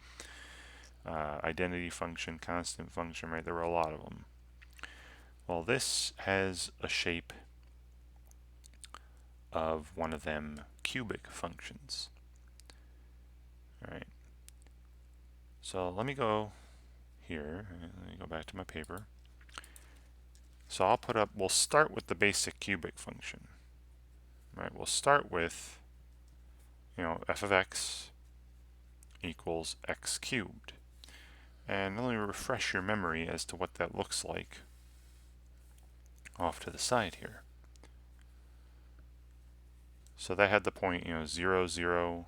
identity function, constant function, right? There were a lot of them. Well, this has a shape of one of them cubic functions. All right. So let me go here. Let me go back to my paper. So we'll start with the basic cubic function. Right, we'll start with, f of x equals x cubed. And let me refresh your memory as to what that looks like off to the side here. So that had the point, 0, 0,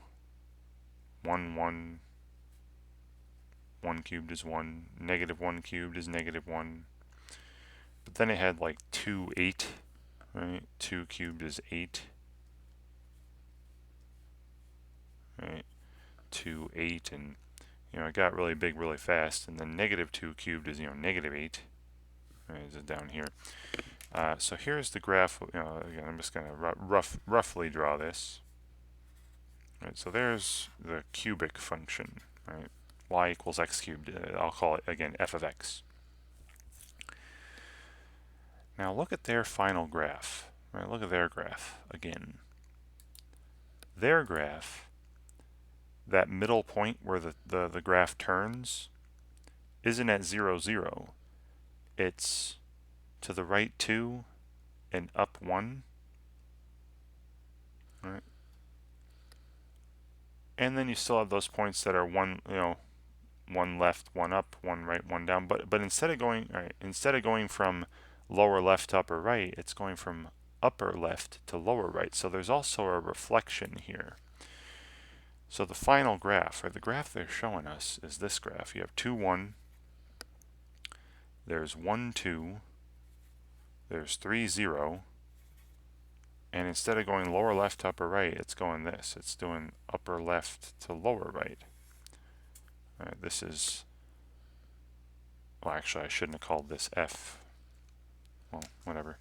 1, 1, 1 cubed is 1, negative 1 cubed is negative 1. But then it had like 2, 8, right? 2 cubed is 8, right? 2, 8, and it got really big really fast. And then negative 2 cubed is, negative 8, right? Is it down here? So here's the graph. Again, I'm just going to roughly draw this. Right, so there's the cubic function, right? Y equals x cubed. I'll call it, again, f of x. Now look at their final graph. Right, look at their graph again. Their graph, that middle point where the graph turns, isn't at 0, 0. It's to the right 2 and up 1. Right? And then you still have those points that are one left, one up, one right, one down. But instead of going from lower left to upper right, it's going from upper left to lower right. So there's also a reflection here. So the final graph, or the graph they're showing us, is this graph. You have 2, 1. There's 1, 2. There's 3, 0. And instead of going lower left to upper right, it's going this. It's doing upper left to lower right. All right, this is, well, actually, I shouldn't have called this F. Well, whatever.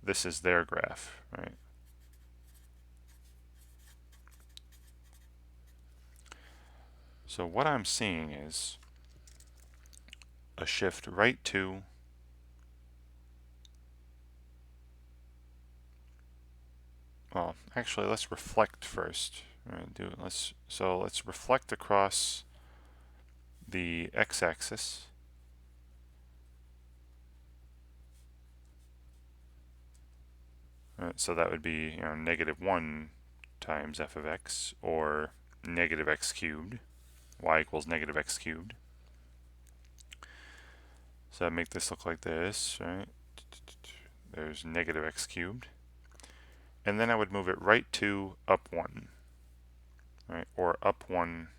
This is their graph, right? So what I'm seeing is a shift right 2, well, actually, let's reflect first. Right, let's reflect across the x-axis. Right, so that would be negative 1 times f of x, or negative x cubed. Y equals negative x cubed. So I make this look like this, right? There's negative x cubed. And then I would move it right 2, up 1. Right? Or up 1.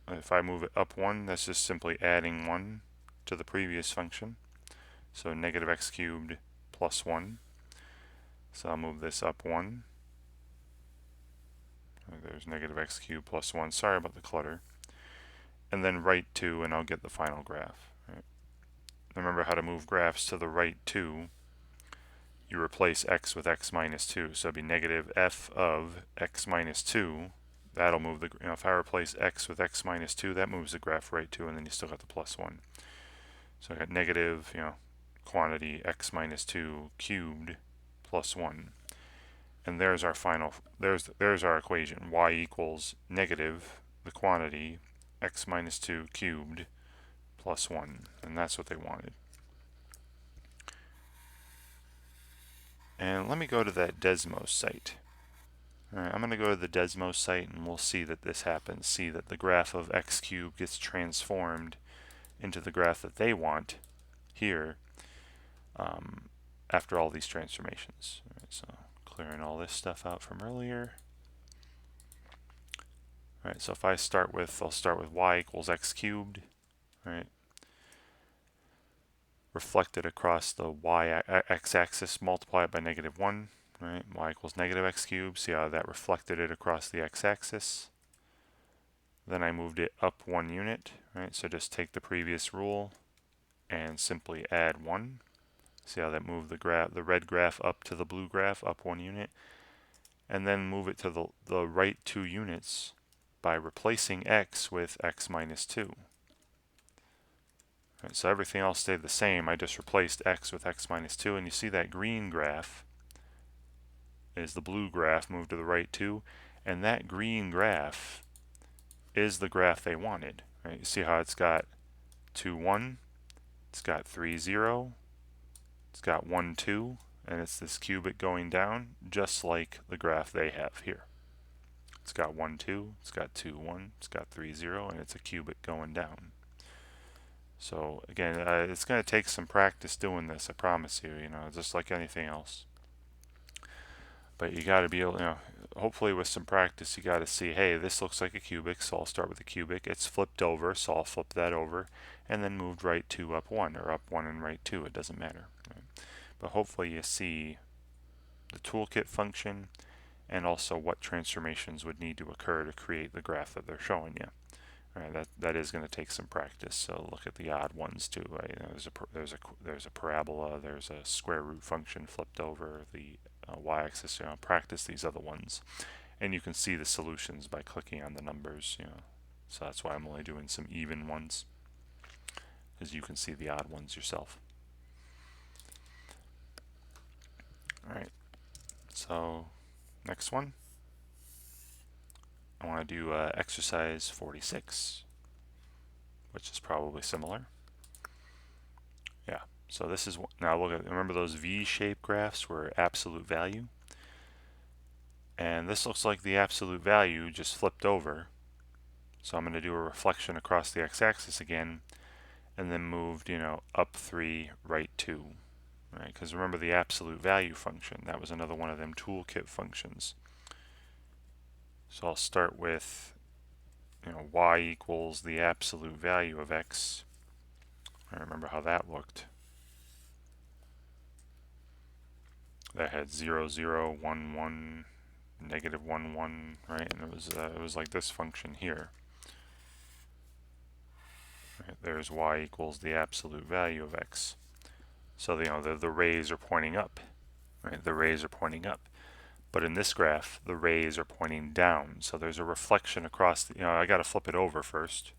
If I move it up 1, that's just simply adding 1 to the previous function. So negative x cubed plus 1. So I'll move this up 1. There's negative x cubed plus 1. Sorry about the clutter. And then right 2, and I'll get the final graph. Right? Remember how to move graphs to the right 2. You replace x with x minus 2. So it'd be negative f of x minus 2. That'll move the, if I replace x with x minus 2, that moves the graph right 2, and then you still got the plus 1. So I got negative, quantity x minus 2 cubed plus 1. And there's our final, there's our equation. Y equals negative the quantity x minus 2 cubed plus 1. And that's what they wanted. And let me go to that Desmos site. Alright, I'm going to go to the Desmos site, and we'll see that this happens. See that the graph of x cubed gets transformed into the graph that they want here after all these transformations. Alright, so clearing all this stuff out from earlier. Alright, so if I'll start with y equals x cubed. Right, reflected across the x-axis, multiply it by negative 1. Right, y equals negative x cubed. See how that reflected it across the x-axis. Then I moved it up 1 unit. Right, so just take the previous rule and simply add 1. See how that moved the red graph up to the blue graph, up 1 unit. And then move it to the right 2 units by replacing x with x minus 2. Right, so everything else stayed the same. I just replaced x with x minus 2, and you see that green graph is the blue graph moved to the right 2, and that green graph is the graph they wanted. Right? You see how it's got 2, 1, it's got 3, 0, it's got 1, 2, and it's this cubic going down, just like the graph they have here. It's got 1, 2, it's got 2, 1, it's got 3, 0, and it's a cubic going down. So again, it's going to take some practice doing this, I promise you, just like anything else. But you got to be able, hopefully with some practice, you got to see, hey, this looks like a cubic, so I'll start with a cubic. It's flipped over, so I'll flip that over, and then moved right 2, up 1, or up 1 and right 2. It doesn't matter. Right? But hopefully you see the toolkit function and also what transformations would need to occur to create the graph that they're showing you. Right, that is going to take some practice. So look at the odd ones too. Right? There's a parabola. There's a square root function flipped over the y-axis. Practice these other ones, and you can see the solutions by clicking on the numbers. So that's why I'm only doing some even ones, as you can see the odd ones yourself. All right. So next one. I want to do exercise 46, which is probably similar. Yeah, so this is, now look at, remember those V-shaped graphs were absolute value? And this looks like the absolute value just flipped over. So I'm going to do a reflection across the x-axis again, and then moved, up 3, right 2. Right, because remember the absolute value function, that was another one of them toolkit functions. So I'll start with y equals the absolute value of x. I remember how that looked. That had 0, 0, 1, 1, negative 1, 1, right? And it was like this function here. Right? There's y equals the absolute value of x. So the rays are pointing up, right? The rays are pointing up. But in this graph, the rays are pointing down. So there's a reflection across the, I got to flip it over first.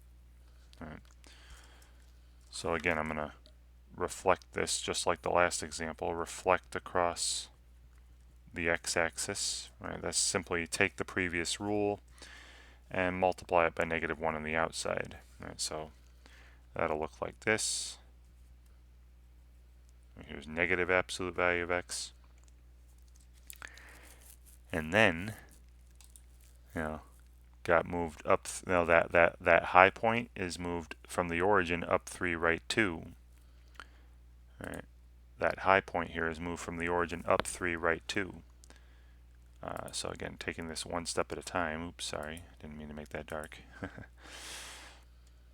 Right. So again, I'm going to reflect this just like the last example, reflect across the x-axis. Right. That's simply take the previous rule and multiply it by negative 1 on the outside. Right. So that'll look like this. Here's negative absolute value of x. And then, got moved up. Now that high point is moved from the origin up 3, right 2. Right. That high point here is moved from the origin up 3, right 2. So again, taking this one step at a time. Oops, sorry, didn't mean to make that dark.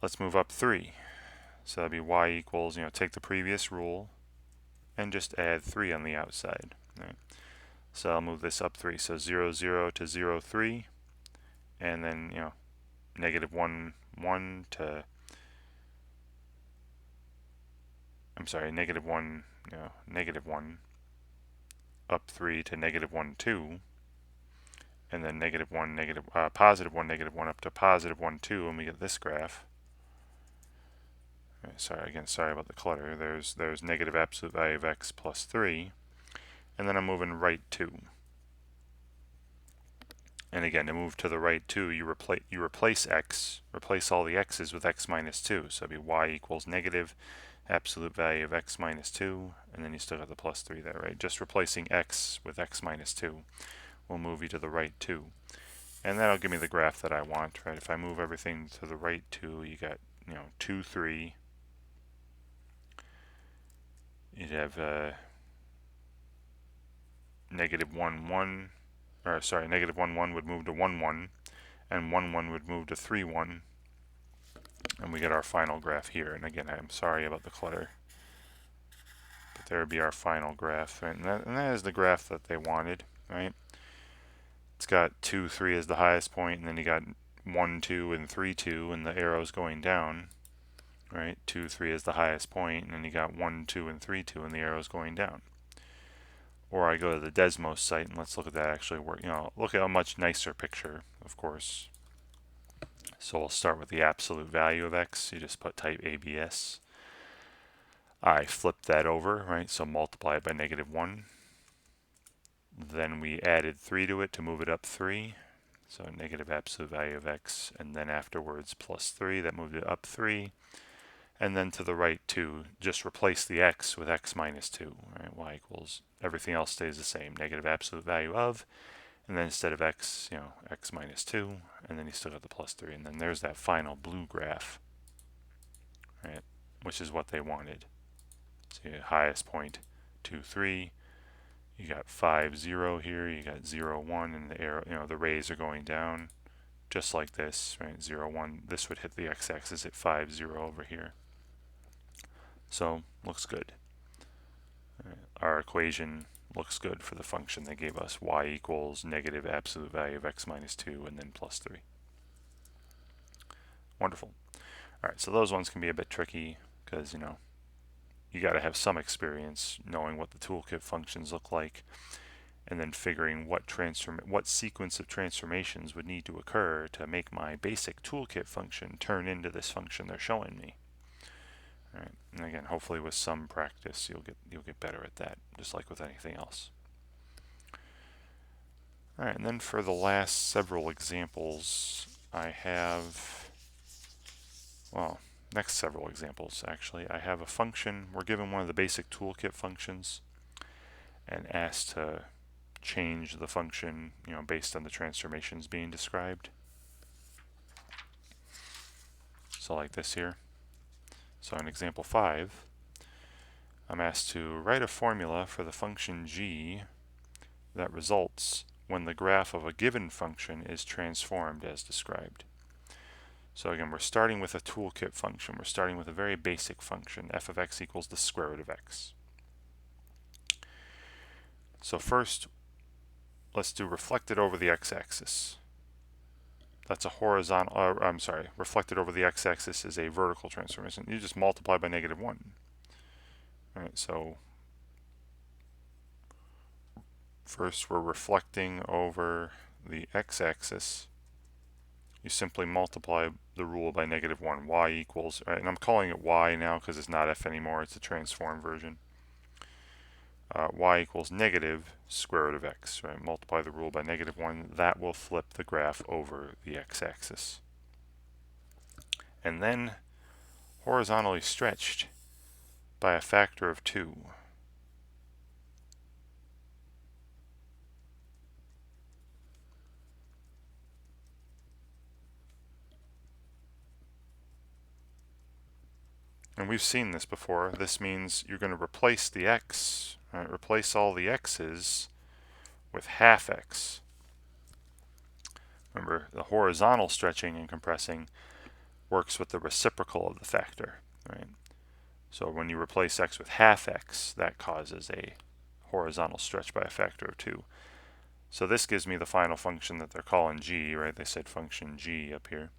Let's move up 3. So that'd be y equals, take the previous rule and just add 3 on the outside. Right. So I'll move this up 3. So 0, 0 to 0, 3. And then, negative 1, 1 to, I'm sorry, negative 1, negative 1 up 3 to negative 1, 2. And then negative 1, positive 1, negative 1 up to positive 1, 2, and we get this graph. Right, sorry about the clutter. There's negative absolute value of x plus 3. And then I'm moving right 2. And again, to move to the right 2, you replace x, replace all the x's with x minus 2. So it'd be y equals negative absolute value of x minus 2, and then you still have the plus 3 there, right? Just replacing x with x minus 2 will move you to the right 2. And that'll give me the graph that I want, right? If I move everything to the right 2, you got, 2, 3. You'd have negative 1, 1. Or sorry, negative 1, 1 would move to 1, 1. And 1, 1 would move to 3, 1. And we get our final graph here. And again, I'm sorry about the clutter. But there would be our final graph. Right? And that is the graph that they wanted, right? It's got 2, 3 as the highest point, and then you got 1, 2, and 3, 2, and the arrow's going down, right? 2, 3 is the highest point, and then you got 1, 2, and 3, 2, and the arrow's going down. Or I go to the Desmos site, and let's look at that actually work. Look at a much nicer picture, of course. So we'll start with the absolute value of x. You just put type ABS. I flip that over, right? So multiply it by negative 1. Then we added 3 to it to move it up 3. So negative absolute value of x, and then afterwards plus 3, that moved it up 3. And then to the right 2, just replace the x with x minus 2. Right? Y equals, everything else stays the same. Negative absolute value of, And then instead of x, x minus 2, and then you still got the plus 3, and then there's that final blue graph, right, which is what they wanted. So your highest point, 2, 3, you got 5, 0 here, you got 0, 1, and the arrow, the rays are going down, just like this, right, 0, 1, this would hit the x-axis at 5, 0 over here. So, looks good. Our equation looks good for the function they gave us, y equals negative absolute value of x minus 2 and then plus 3. Wonderful. Alright, so those ones can be a bit tricky because, you got to have some experience knowing what the toolkit functions look like and then figuring what sequence of transformations would need to occur to make my basic toolkit function turn into this function they're showing me. All right, and again, hopefully with some practice, you'll get better at that, just like with anything else. All right, and then for the last several examples, I have, well, next several examples actually, I have a function. We're given one of the basic toolkit functions and asked to change the function, based on the transformations being described. So like this here. So in example 5, I'm asked to write a formula for the function g that results when the graph of a given function is transformed as described. So again, we're starting with a toolkit function. We're starting with a very basic function, f of x equals the square root of x. So first, let's do reflected over the x-axis. That's a horizontal, reflected over the x-axis is a vertical transformation. You just multiply by -1. All right, so first we're reflecting over the x-axis. You simply multiply the rule by -1. Y equals, right, and I'm calling it y now because it's not f anymore, it's a transform version. Y equals negative square root of x, right? Multiply the rule by -1. That will flip the graph over the x-axis. And then horizontally stretched by a factor of 2. And we've seen this before. This means you're going to replace the x, right? Replace all the x's with half x. Remember, the horizontal stretching and compressing works with the reciprocal of the factor, right? So when you replace x with half x, that causes a horizontal stretch by a factor of 2. So this gives me the final function that they're calling g, right? They said function g up here.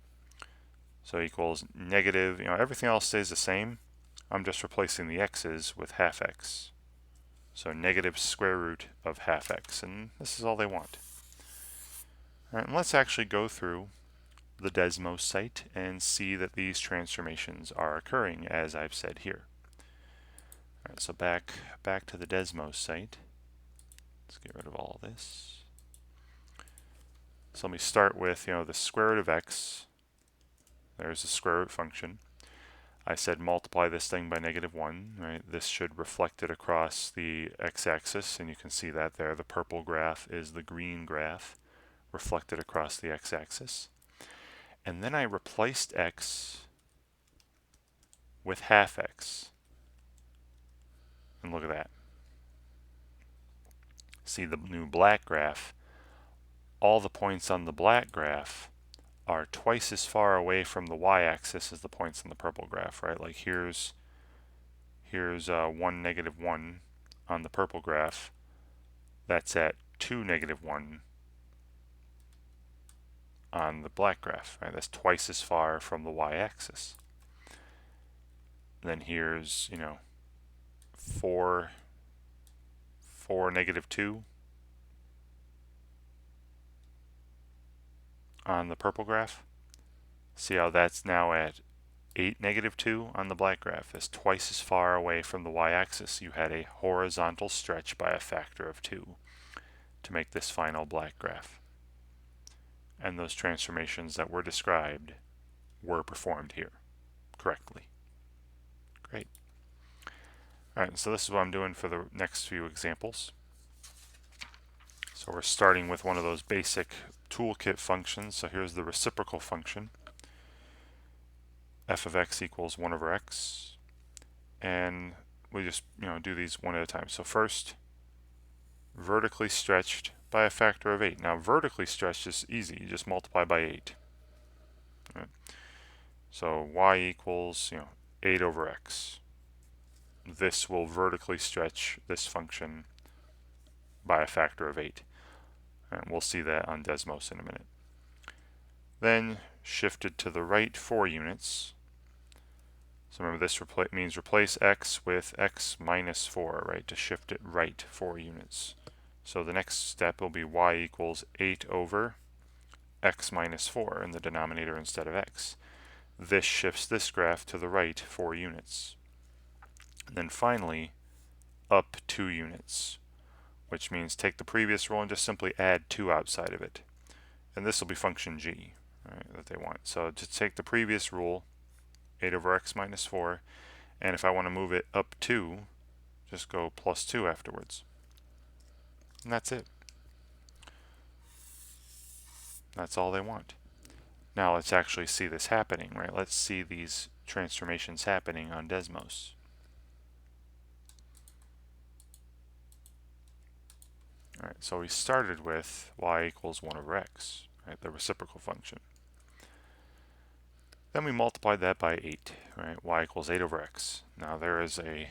So equals negative, everything else stays the same. I'm just replacing the x's with half x. So negative square root of half x, and this is all they want. All right, and let's actually go through the Desmos site and see that these transformations are occurring as I've said here. All right, so back to the Desmos site. Let's get rid of all this. So let me start with, the square root of x. There's the square root function. I said multiply this thing by -1, right? This should reflect it across the x-axis, and you can see that there. The purple graph is the green graph reflected across the x-axis. And then I replaced x with half x. And look at that. See the new black graph? All the points on the black graph are twice as far away from the y-axis as the points on the purple graph, right? Like here's 1, -1 on the purple graph. That's at 2, -1 on the black graph, right? That's twice as far from the y-axis. Then here's, 4, -2 on the purple graph. See how that's now at 8, -2 on the black graph. That's twice as far away from the y-axis. You had a horizontal stretch by a factor of 2 to make this final black graph. And those transformations that were described were performed here correctly. Great. All right, so this is what I'm doing for the next few examples. So we're starting with one of those basic toolkit functions. So here's the reciprocal function. F of x equals 1 over x. And we just do these one at a time. So first, vertically stretched by a factor of 8. Now vertically stretched is easy. You just multiply by 8. Right? So y equals 8 over x. This will vertically stretch this function by a factor of 8. And we'll see that on Desmos in a minute. Then shifted to the right 4 units. So remember, this means replace x with x minus 4, right, to shift it right 4 units. So the next step will be y equals 8 over x minus 4 in the denominator instead of x. This shifts this graph to the right 4 units. And then finally, up 2 units, which means take the previous rule and just simply add 2 outside of it. And this will be function g, right, that they want. So to take the previous rule, 8 over x minus 4, and if I want to move it up 2, just go plus 2 afterwards. And that's it. That's all they want. Now let's actually see this happening, right? Let's see these transformations happening on Desmos. Alright, so we started with y equals 1 over x, right, the reciprocal function. Then we multiplied that by 8, right, y equals 8 over x. Now there is a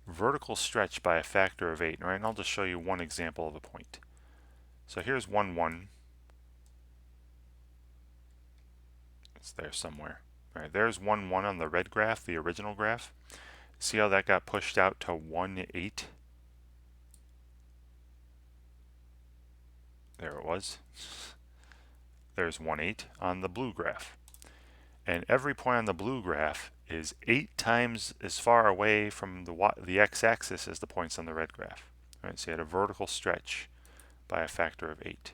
vertical stretch by a factor of 8, right, and I'll just show you one example of a point. So here's 1, 1. It's there somewhere. Alright, there's 1, 1 on the red graph, the original graph. See how that got pushed out to 1, 8? There it was. There's 1, 8 on the blue graph. And every point on the blue graph is 8 times as far away from the x-axis as the points on the red graph. Right, so you had a vertical stretch by a factor of 8.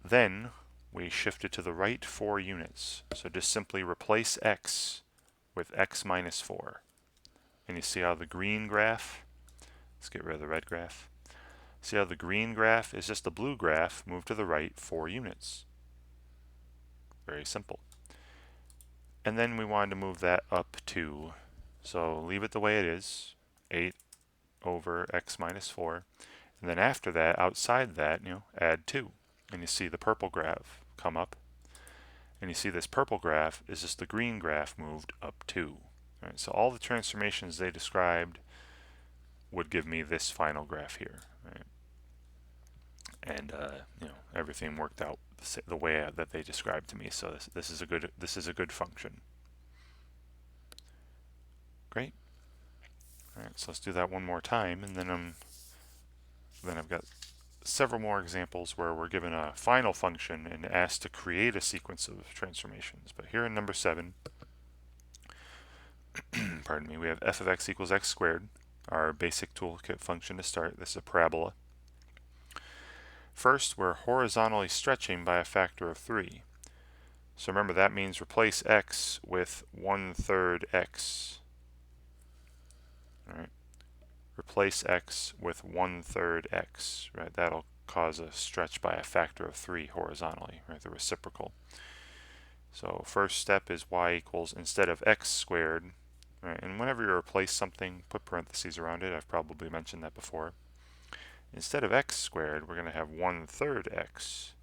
Then we shifted to the right 4 units. So just simply replace x with x minus 4. And you see how the green graph, let's get rid of the red graph. See how the green graph is just the blue graph moved to the right 4 units. Very simple. And then we wanted to move that up 2. So leave it the way it is, 8 over x minus 4. And then after that, outside that, add 2. And you see the purple graph come up. And you see this purple graph is just the green graph moved up 2. Right, so all the transformations they described would give me this final graph here. Right? And everything worked out the way that they described to me. So this is a good function. Great. All right, so let's do that one more time, and then I've got several more examples where we're given a final function and asked to create a sequence of transformations. But here in number 7, pardon me, we have f of x equals x squared, our basic toolkit function to start. This is a parabola. First, we're horizontally stretching by a factor of 3. So remember, that means replace x with 1/3 x. All right. Replace x with 1/3 x. Right. That'll cause a stretch by a factor of 3 horizontally. Right. The reciprocal. So first step is y equals, instead of x squared. Right. And whenever you replace something, put parentheses around it. I've probably mentioned that before. Instead of x squared, we're going to have 1/3 x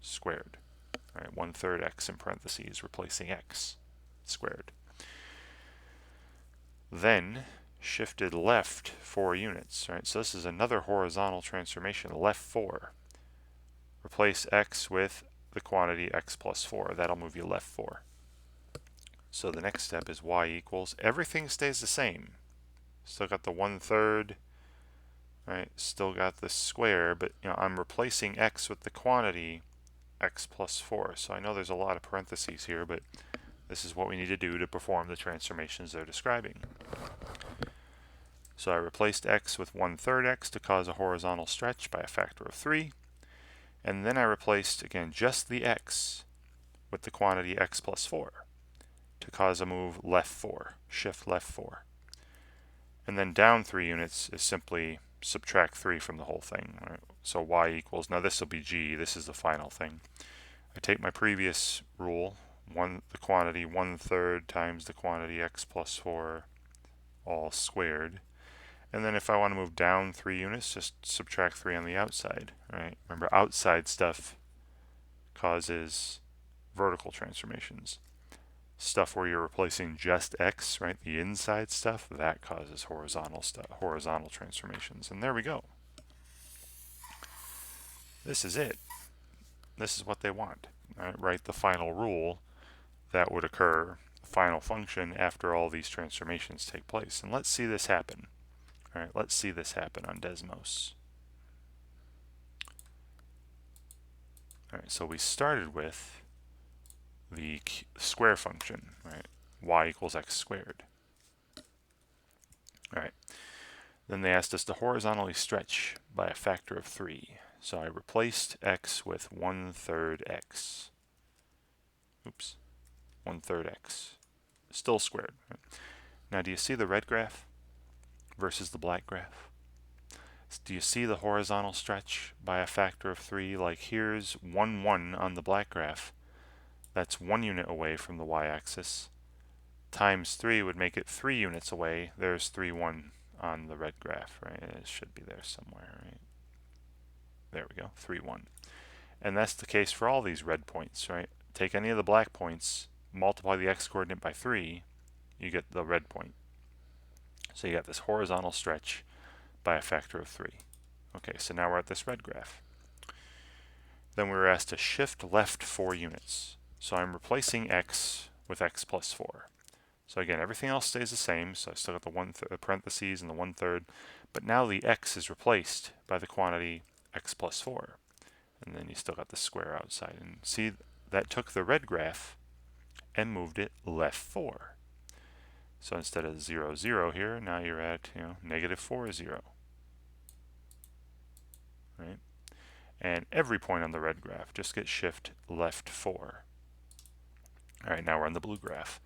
squared. All right, 1/3 x in parentheses, replacing x squared. Then shifted left 4 units. Right, so this is another horizontal transformation, left 4. Replace x with the quantity x plus 4. That'll move you left 4. So the next step is y equals, everything stays the same. Still got the 1/3. Right, still got the square, but I'm replacing x with the quantity x plus 4. So I know there's a lot of parentheses here, but this is what we need to do to perform the transformations they're describing. So I replaced x with 1/3 x to cause a horizontal stretch by a factor of 3. And then I replaced, again, just the x with the quantity x plus 4 to cause a move left 4, shift left 4. And then down 3 units is simply subtract 3 from the whole thing. Right? So y equals, now this will be g, this is the final thing. I take my previous rule, the quantity 1/3 times the quantity x plus 4 all squared. And then if I want to move down 3 units, just subtract 3 on the outside. Right? Remember, outside stuff causes vertical transformations. Stuff where you're replacing just x, right, the inside stuff, that causes horizontal transformations. And there we go. This is it. This is what they want. Write the final rule that would occur, the final function, after all these transformations take place. And let's see this happen. All right, let's see this happen on Desmos. All right, so we started with the square function, right? Y equals x squared. All right. Then they asked us to horizontally stretch by a factor of 3. So I replaced x with 1/3 x. Oops, 1/3 x. Still squared. Right? Now do you see the red graph versus the black graph? Do you see the horizontal stretch by a factor of 3? Like here's 1, 1 on the black graph. That's 1 unit away from the y-axis. Times 3 would make it 3 units away. There's 3, 1 on the red graph, right? It should be there somewhere, right? There we go, 3, 1. And that's the case for all these red points, right? Take any of the black points, multiply the x-coordinate by 3, you get the red point. So you got this horizontal stretch by a factor of 3. Okay, so now we're at this red graph. Then we were asked to shift left 4 units. So I'm replacing x with x plus 4. So again, everything else stays the same. So I still got the parentheses and the 1/3. But now the x is replaced by the quantity x plus 4. And then you still got the square outside. And see, that took the red graph and moved it left 4. So instead of 0, 0 here, now you're at -4, 0. Right? And every point on the red graph just gets shift left 4. All right, now we're on the blue graph.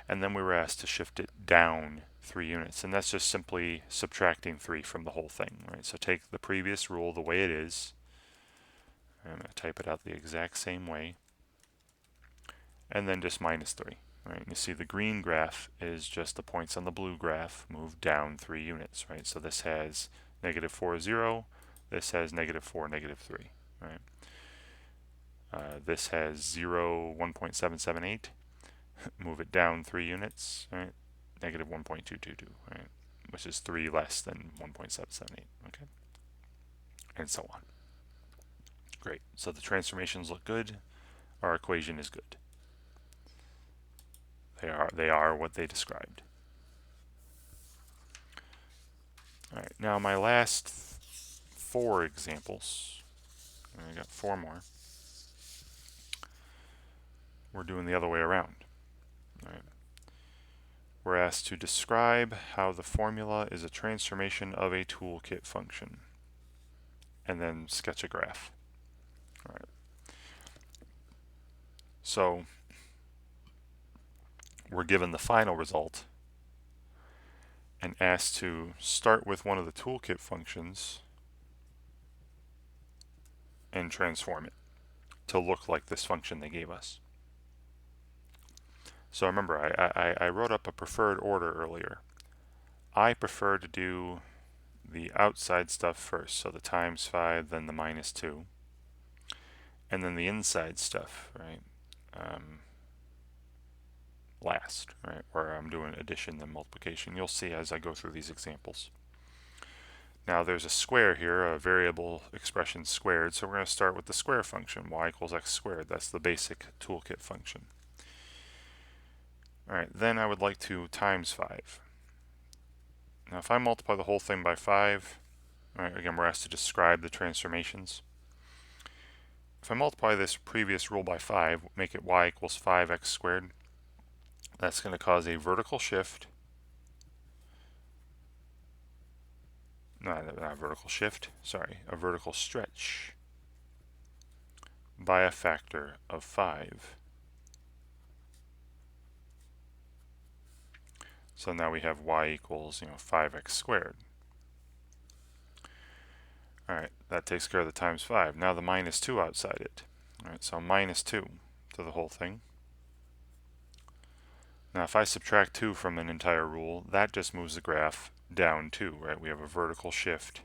And then we were asked to shift it down 3 units. And that's just simply subtracting 3 from the whole thing. Right? So take the previous rule the way it is. I'm going to type it out the exact same way. And then just -3. Right? And you see the green graph is just the points on the blue graph moved down 3 units. Right? So this has -4, 0. This has -4, -3. Right? This has 0, 1.778. Move it down 3 units. Right? -1.222. Right? Which is 3 less than 1.778. Okay? And so on. Great. So the transformations look good. Our equation is good. They are what they described. All right, now my last 4 examples, I got 4 more. We're doing the other way around. All right. We're asked to describe how the formula is a transformation of a toolkit function, and then sketch a graph. All right. So we're given the final result and asked to start with one of the toolkit functions and transform it to look like this function they gave us. So remember, I wrote up a preferred order earlier. I prefer to do the outside stuff first, so the times 5, then the -2, and then the inside stuff, right, last, right, where I'm doing addition and multiplication. You'll see as I go through these examples. Now there's a square here, a variable expression squared, so we're going to start with the square function, y equals x squared. That's the basic toolkit function. All right, then I would like to times 5. Now if I multiply the whole thing by 5, all right, again we're asked to describe the transformations. If I multiply this previous rule by 5, make it y equals 5x squared, that's going to cause a vertical shift, not a vertical shift, sorry, a vertical stretch by a factor of 5. So now we have y equals 5x squared. Alright, that takes care of the times 5. Now the minus 2 outside it. Alright, so minus 2 to the whole thing. Now if I subtract 2 from an entire rule, that just moves the graph down 2, right? We have a vertical shift.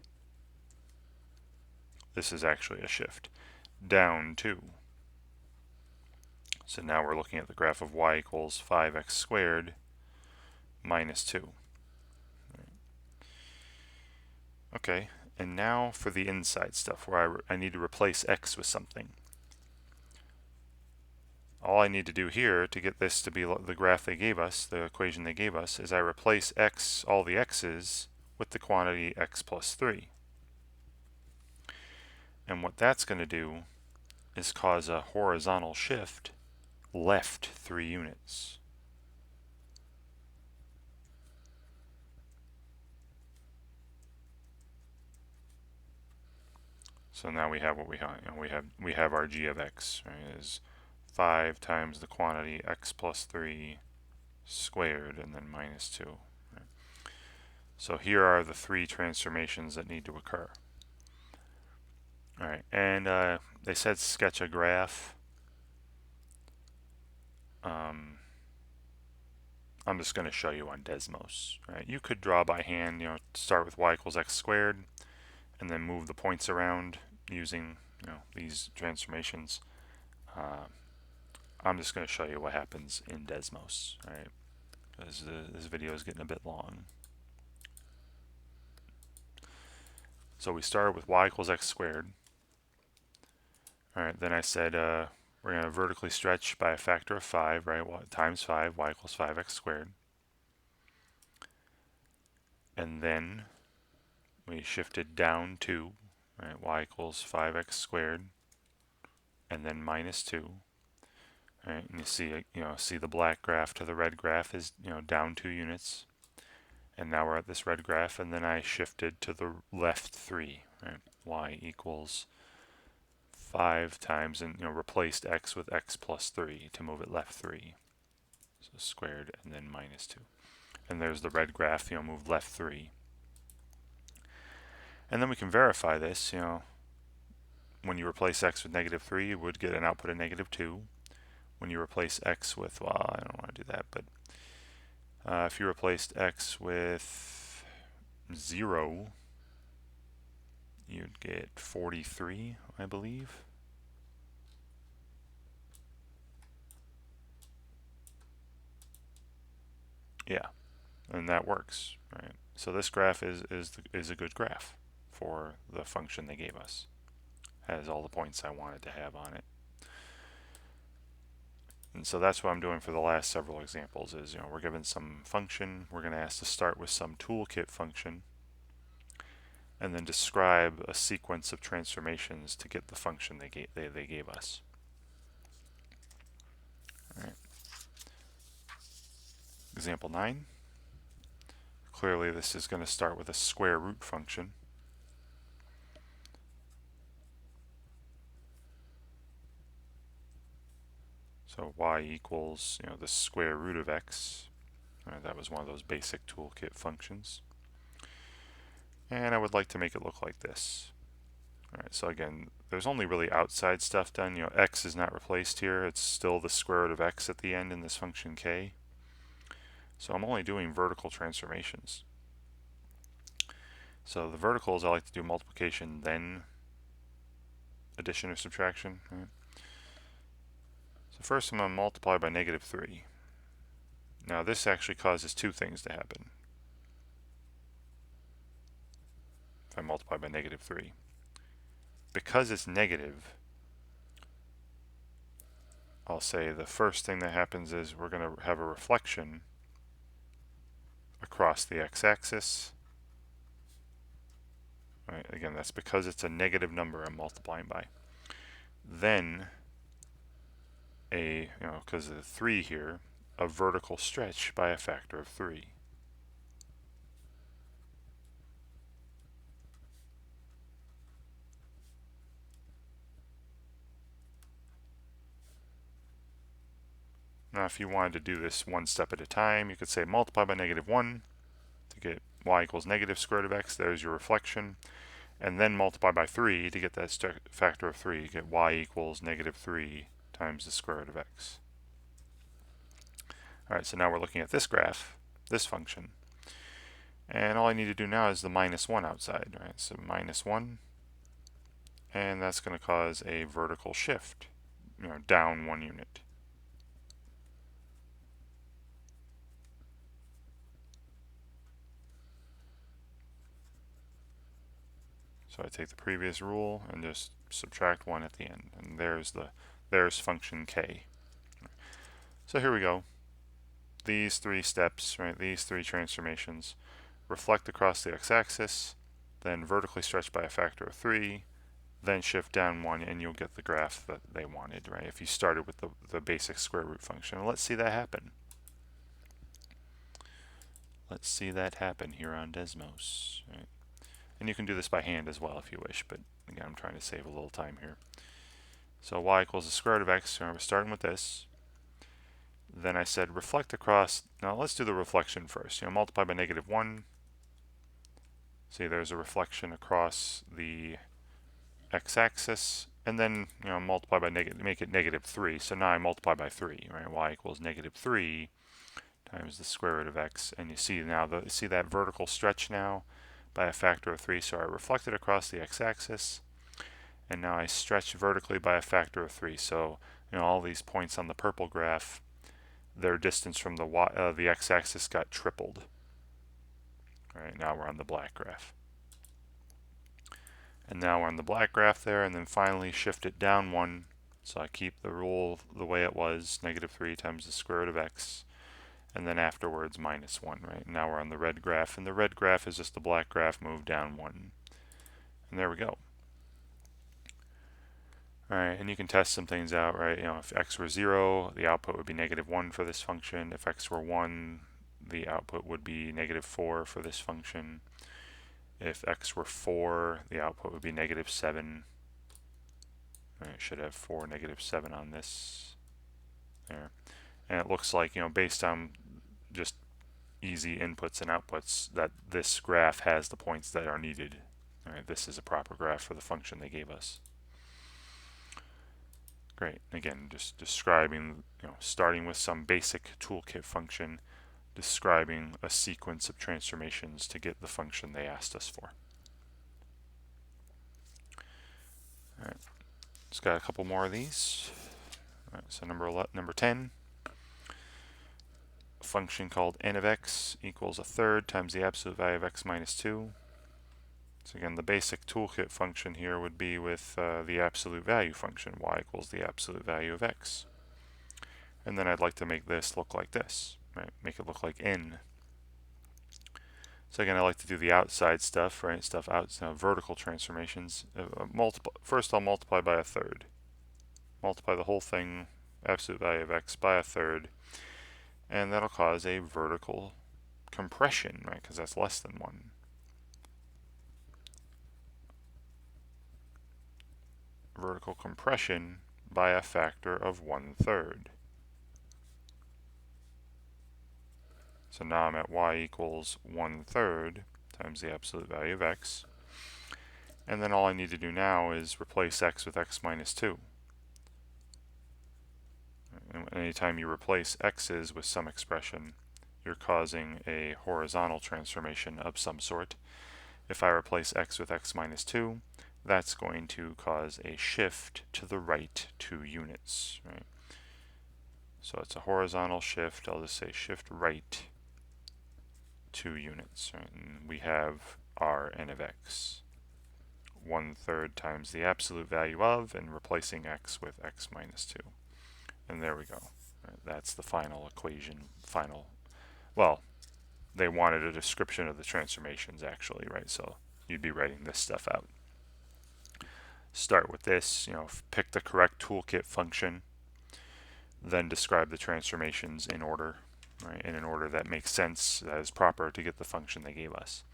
This is actually a shift. Down 2. So now we're looking at the graph of y equals 5x squared minus 2. Okay, and now for the inside stuff, where I need to replace x with something. All I need to do here to get this to be the graph they gave us, the equation they gave us, is I replace x, all the x's, with the quantity x plus 3. And what that's going to do is cause a horizontal shift left 3 units. So now we have what we have. We have our g of x, right, is 5 times the quantity x plus 3 squared and then minus 2. Right? So here are the 3 transformations that need to occur. Alright, and they said sketch a graph. I'm just going to show you on Desmos. Right? You could draw by hand, start with y equals x squared, and then move the points around using these transformations. I'm just going to show you what happens in Desmos, right? Because this video is getting a bit long. So we started with y equals x squared. Alright, then I said we're going to vertically stretch by a factor of 5, right? Times 5, y equals 5x squared. And then we shifted down 2, right? Y equals 5x squared, and then minus 2. Right? And you see the black graph to the red graph is down 2 units. And now we're at this red graph, and then I shifted to the left 3, right? Y equals 5 times, and replaced x with x plus 3 to move it left 3. So squared and then minus 2. And there's the red graph, move left 3. And then we can verify this, when you replace x with negative 3, you would get an output of negative 2. When you replace x with, well, I don't want to do that, but if you replaced x with 0, you'd get 43, I believe. Yeah, and that works, right? So this graph is a good graph for the function they gave us. Has all the points I wanted to have on it. And so that's what I'm doing for the last several examples is, we're given some function, we're going to ask to start with some toolkit function, and then describe a sequence of transformations to get the function they gave us. All right. Example 9. Clearly this is going to start with a square root function. So y equals, the square root of x. That was one of those basic toolkit functions. And I would like to make it look like this. Alright, so again, there's only really outside stuff done. X is not replaced here. It's still the square root of x at the end in this function k. So I'm only doing vertical transformations. So the verticals, I like to do multiplication, then addition or subtraction. Right? So first I'm going to multiply by negative 3. Now this actually causes 2 things to happen. If I multiply by negative 3. Because it's negative, I'll say the first thing that happens is we're going to have a reflection across the x-axis. Right, again, that's because it's a negative number I'm multiplying by. Then because of the 3 here, a vertical stretch by a factor of 3. Now if you wanted to do this one step at a time, you could say multiply by negative 1 to get y equals negative square root of x. There's your reflection. and then multiply by 3 to get that factor of 3. You get y equals negative 3 times the square root of x. Alright, so now we're looking at this graph, this function. And all I need to do now is the minus 1 outside, right? So minus 1, and that's going to cause a vertical shift, down 1 unit. So I take the previous rule and just subtract 1 at the end, and there's function k. So here we go. These 3 steps, right? These 3 transformations reflect across the x-axis, then vertically stretch by a factor of 3, then shift down 1, and you'll get the graph that they wanted, right? If you started with the basic square root function. Let's see that happen. Let's see that happen here on Desmos, right? And you can do this by hand as well if you wish, but again, I'm trying to save a little time here. So y equals the square root of x, so we're starting with this. Then I said reflect across. Now let's do the reflection first. Multiply by negative 1. See, there's a reflection across the x-axis, and then multiply by make it negative 3. So now I multiply by 3, right? Y equals negative 3 times the square root of x, and you see now see that vertical stretch now by a factor of 3. So I reflected across the x-axis, and now I stretch vertically by a factor of 3. So all these points on the purple graph, their distance from the x-axis got tripled. All right, now we're on the black graph. And now we're on the black graph there, and then finally shift it down 1. So I keep the rule the way it was, negative 3 times the square root of x, and then afterwards minus 1, right? Now we're on the red graph, and the red graph is just the black graph moved down 1. And there we go. Alright, and you can test some things out, right? If x were 0, the output would be negative 1 for this function. If x were 1, the output would be negative 4 for this function. If x were 4, the output would be negative 7. Right, it should have 4, negative 7 on this. There. And it looks like, based on just easy inputs and outputs, that this graph has the points that are needed. All right, this is a proper graph for the function they gave us. Great. Again, just describing, starting with some basic toolkit function, describing a sequence of transformations to get the function they asked us for. All right, just got a couple more of these. All right, so number 10, a function called n of x equals 1/3 times the absolute value of x minus 2. So again, the basic toolkit function here would be with the absolute value function, y equals the absolute value of x. And then I'd like to make this look like this, right? Make it look like n. So again, I like to do the outside stuff, right? Vertical transformations. First, I'll multiply by 1/3. Multiply the whole thing, absolute value of x, by 1/3, and that'll cause a vertical compression, right? Because that's less than 1. Vertical compression by a factor of 1/3. So now I'm at y equals 1/3 times the absolute value of x. And then all I need to do now is replace x with x minus 2. And anytime you replace x's with some expression, you're causing a horizontal transformation of some sort. If I replace x with x minus 2, that's going to cause a shift to the right 2 units, right? So it's a horizontal shift. I'll just say shift right 2 units, right? And we have our n of x, 1/3 times the absolute value of, and replacing x with x minus 2. And there we go. Right, that's the final equation. Well, they wanted a description of the transformations actually, right? So you'd be writing this stuff out. Start with this, pick the correct toolkit function, then describe the transformations in order, right? In an order that makes sense, that is proper to get the function they gave us.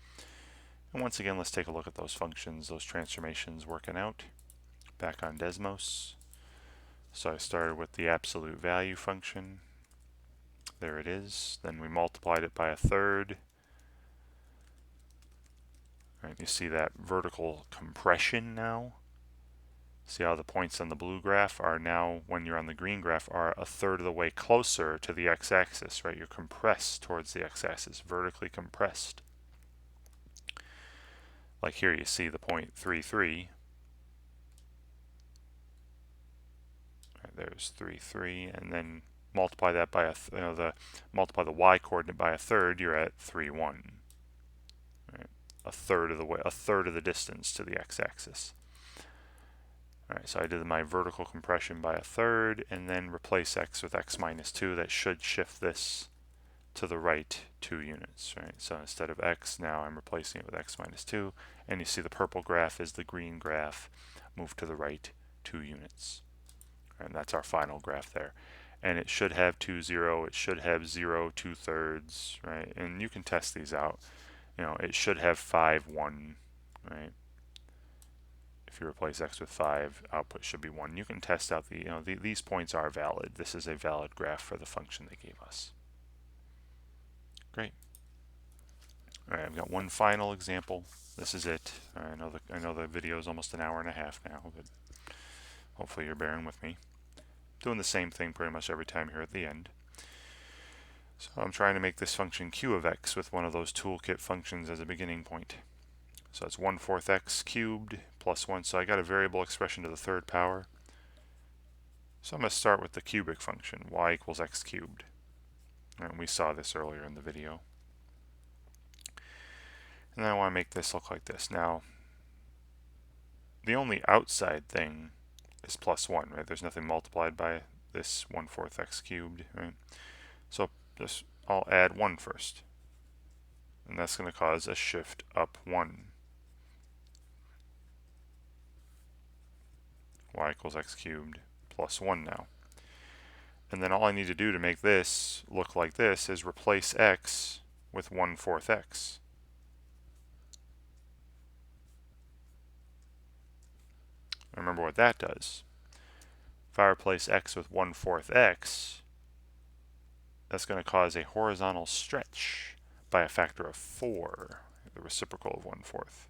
And once again, let's take a look at those functions, those transformations working out. Back on Desmos. So I started with the absolute value function. There it is. Then we multiplied it by 1/3. Right? You see that vertical compression now? See how the points on the blue graph are now, when you're on the green graph, are a third of the way closer to the x-axis, right? You're compressed towards the x-axis, vertically compressed. Like here you see the point 3,3. Right, there's 3,3, and then multiply that by multiply the y coordinate by a third, you're at 3,1. Right? A third of the way, a third of the distance to the x-axis. Alright, so I did my vertical compression by a third, and then replace x with x minus 2. That should shift this to the right 2 units, right? So instead of x, now I'm replacing it with x minus 2, and you see the purple graph is the green graph, moved to the right 2 units. And that's our final graph there. And it should have 2, 0, it should have 0, 2/3, right? And you can test these out. You know, it should have 5, 1, right? If you replace x with 5, output should be 1. You can test out these points are valid. This is a valid graph for the function they gave us. Great. All right, I've got one final example. This is it. I know the video is almost an hour and a half now, but hopefully you're bearing with me. Doing the same thing pretty much every time here at the end. So I'm trying to make this function q of x with one of those toolkit functions as a beginning point. So it's 1/4 x cubed plus 1. So I got a variable expression to the third power. So I'm going to start with the cubic function, y equals x cubed. And we saw this earlier in the video. And then I want to make this look like this. Now, the only outside thing is plus 1, right? There's nothing multiplied by this 1/4 x cubed, right? So I'll add 1 first. And that's going to cause a shift up 1. Y equals x cubed plus 1 now. And then all I need to do to make this look like this is replace x with 1/4 x. Remember what that does. If I replace x with 1/4 x, that's going to cause a horizontal stretch by a factor of 4, the reciprocal of 1/4.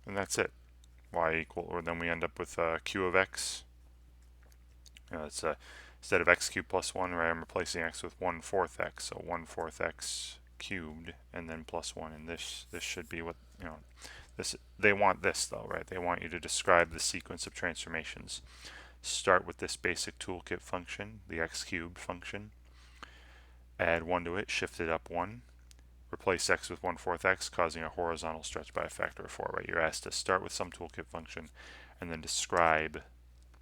And that's it. Y equal, or then we end up with q of x. It's instead of x cubed plus 1, right, I'm replacing x with 1/4 x, so 1/4 x cubed, and then plus 1. And this should be what, they want this though, right? They want you to describe the sequence of transformations. Start with this basic toolkit function, the x cubed function. Add 1 to it, shift it up 1. Replace x with 1/4 x, causing a horizontal stretch by a factor of 4, right? You're asked to start with some toolkit function and then describe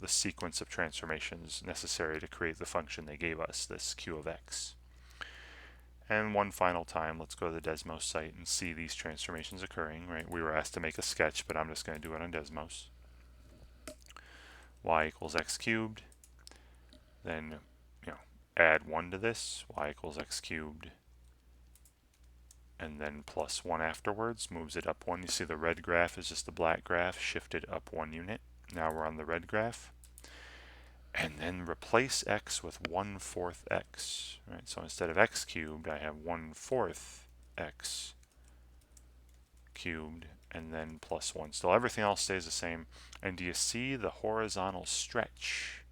the sequence of transformations necessary to create the function they gave us, this q of x. And one final time, let's go to the Desmos site and see these transformations occurring, right? We were asked to make a sketch, but I'm just going to do it on Desmos. Y equals x cubed. Then, add 1 to this. Y equals x cubed. And then plus 1 afterwards, moves it up 1. You see the red graph is just the black graph, shifted up 1 unit. Now we're on the red graph. And then replace x with 1/4 x, right? So instead of x cubed, I have 1/4 x cubed, and then plus 1. Still, everything else stays the same. And do you see the horizontal stretch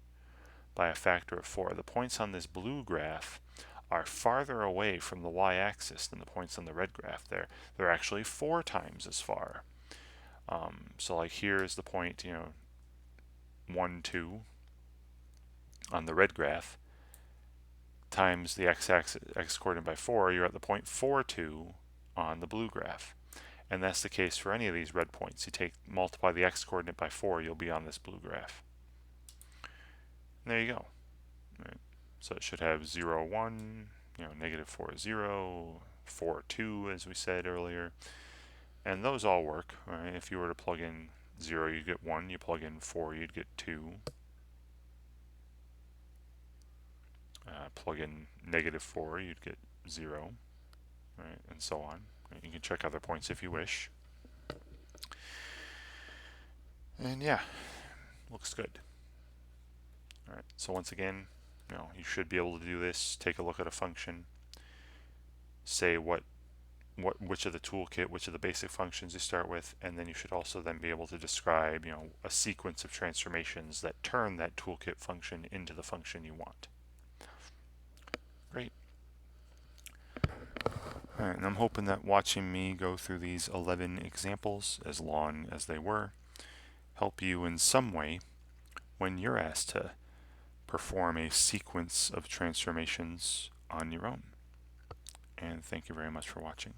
by a factor of 4? The points on this blue graph are farther away from the y-axis than the points on the red graph. They're actually 4 times as far. So like here is the point, 1, 2 on the red graph times the x-axis, x coordinate by 4, you're at the point 4, 2 on the blue graph. And that's the case for any of these red points. You multiply the x coordinate by 4, you'll be on this blue graph. And there you go. Right. So it should have 0, 1, -4, 0, 4, 2, as we said earlier. And those all work. Right? If you were to plug in 0, you'd get 1. You plug in 4, you'd get 2. Plug in -4, you'd get 0. Right? And so on. Right? You can check other points if you wish. And yeah, looks good. All right, so once again, you should be able to do this. Take a look at a function, say which of the toolkit, which of the basic functions you start with, and then you should also then be able to describe, a sequence of transformations that turn that toolkit function into the function you want. Great. All right, and I'm hoping that watching me go through these 11 examples, as long as they were, help you in some way when you're asked to perform a sequence of transformations on your own. And thank you very much for watching.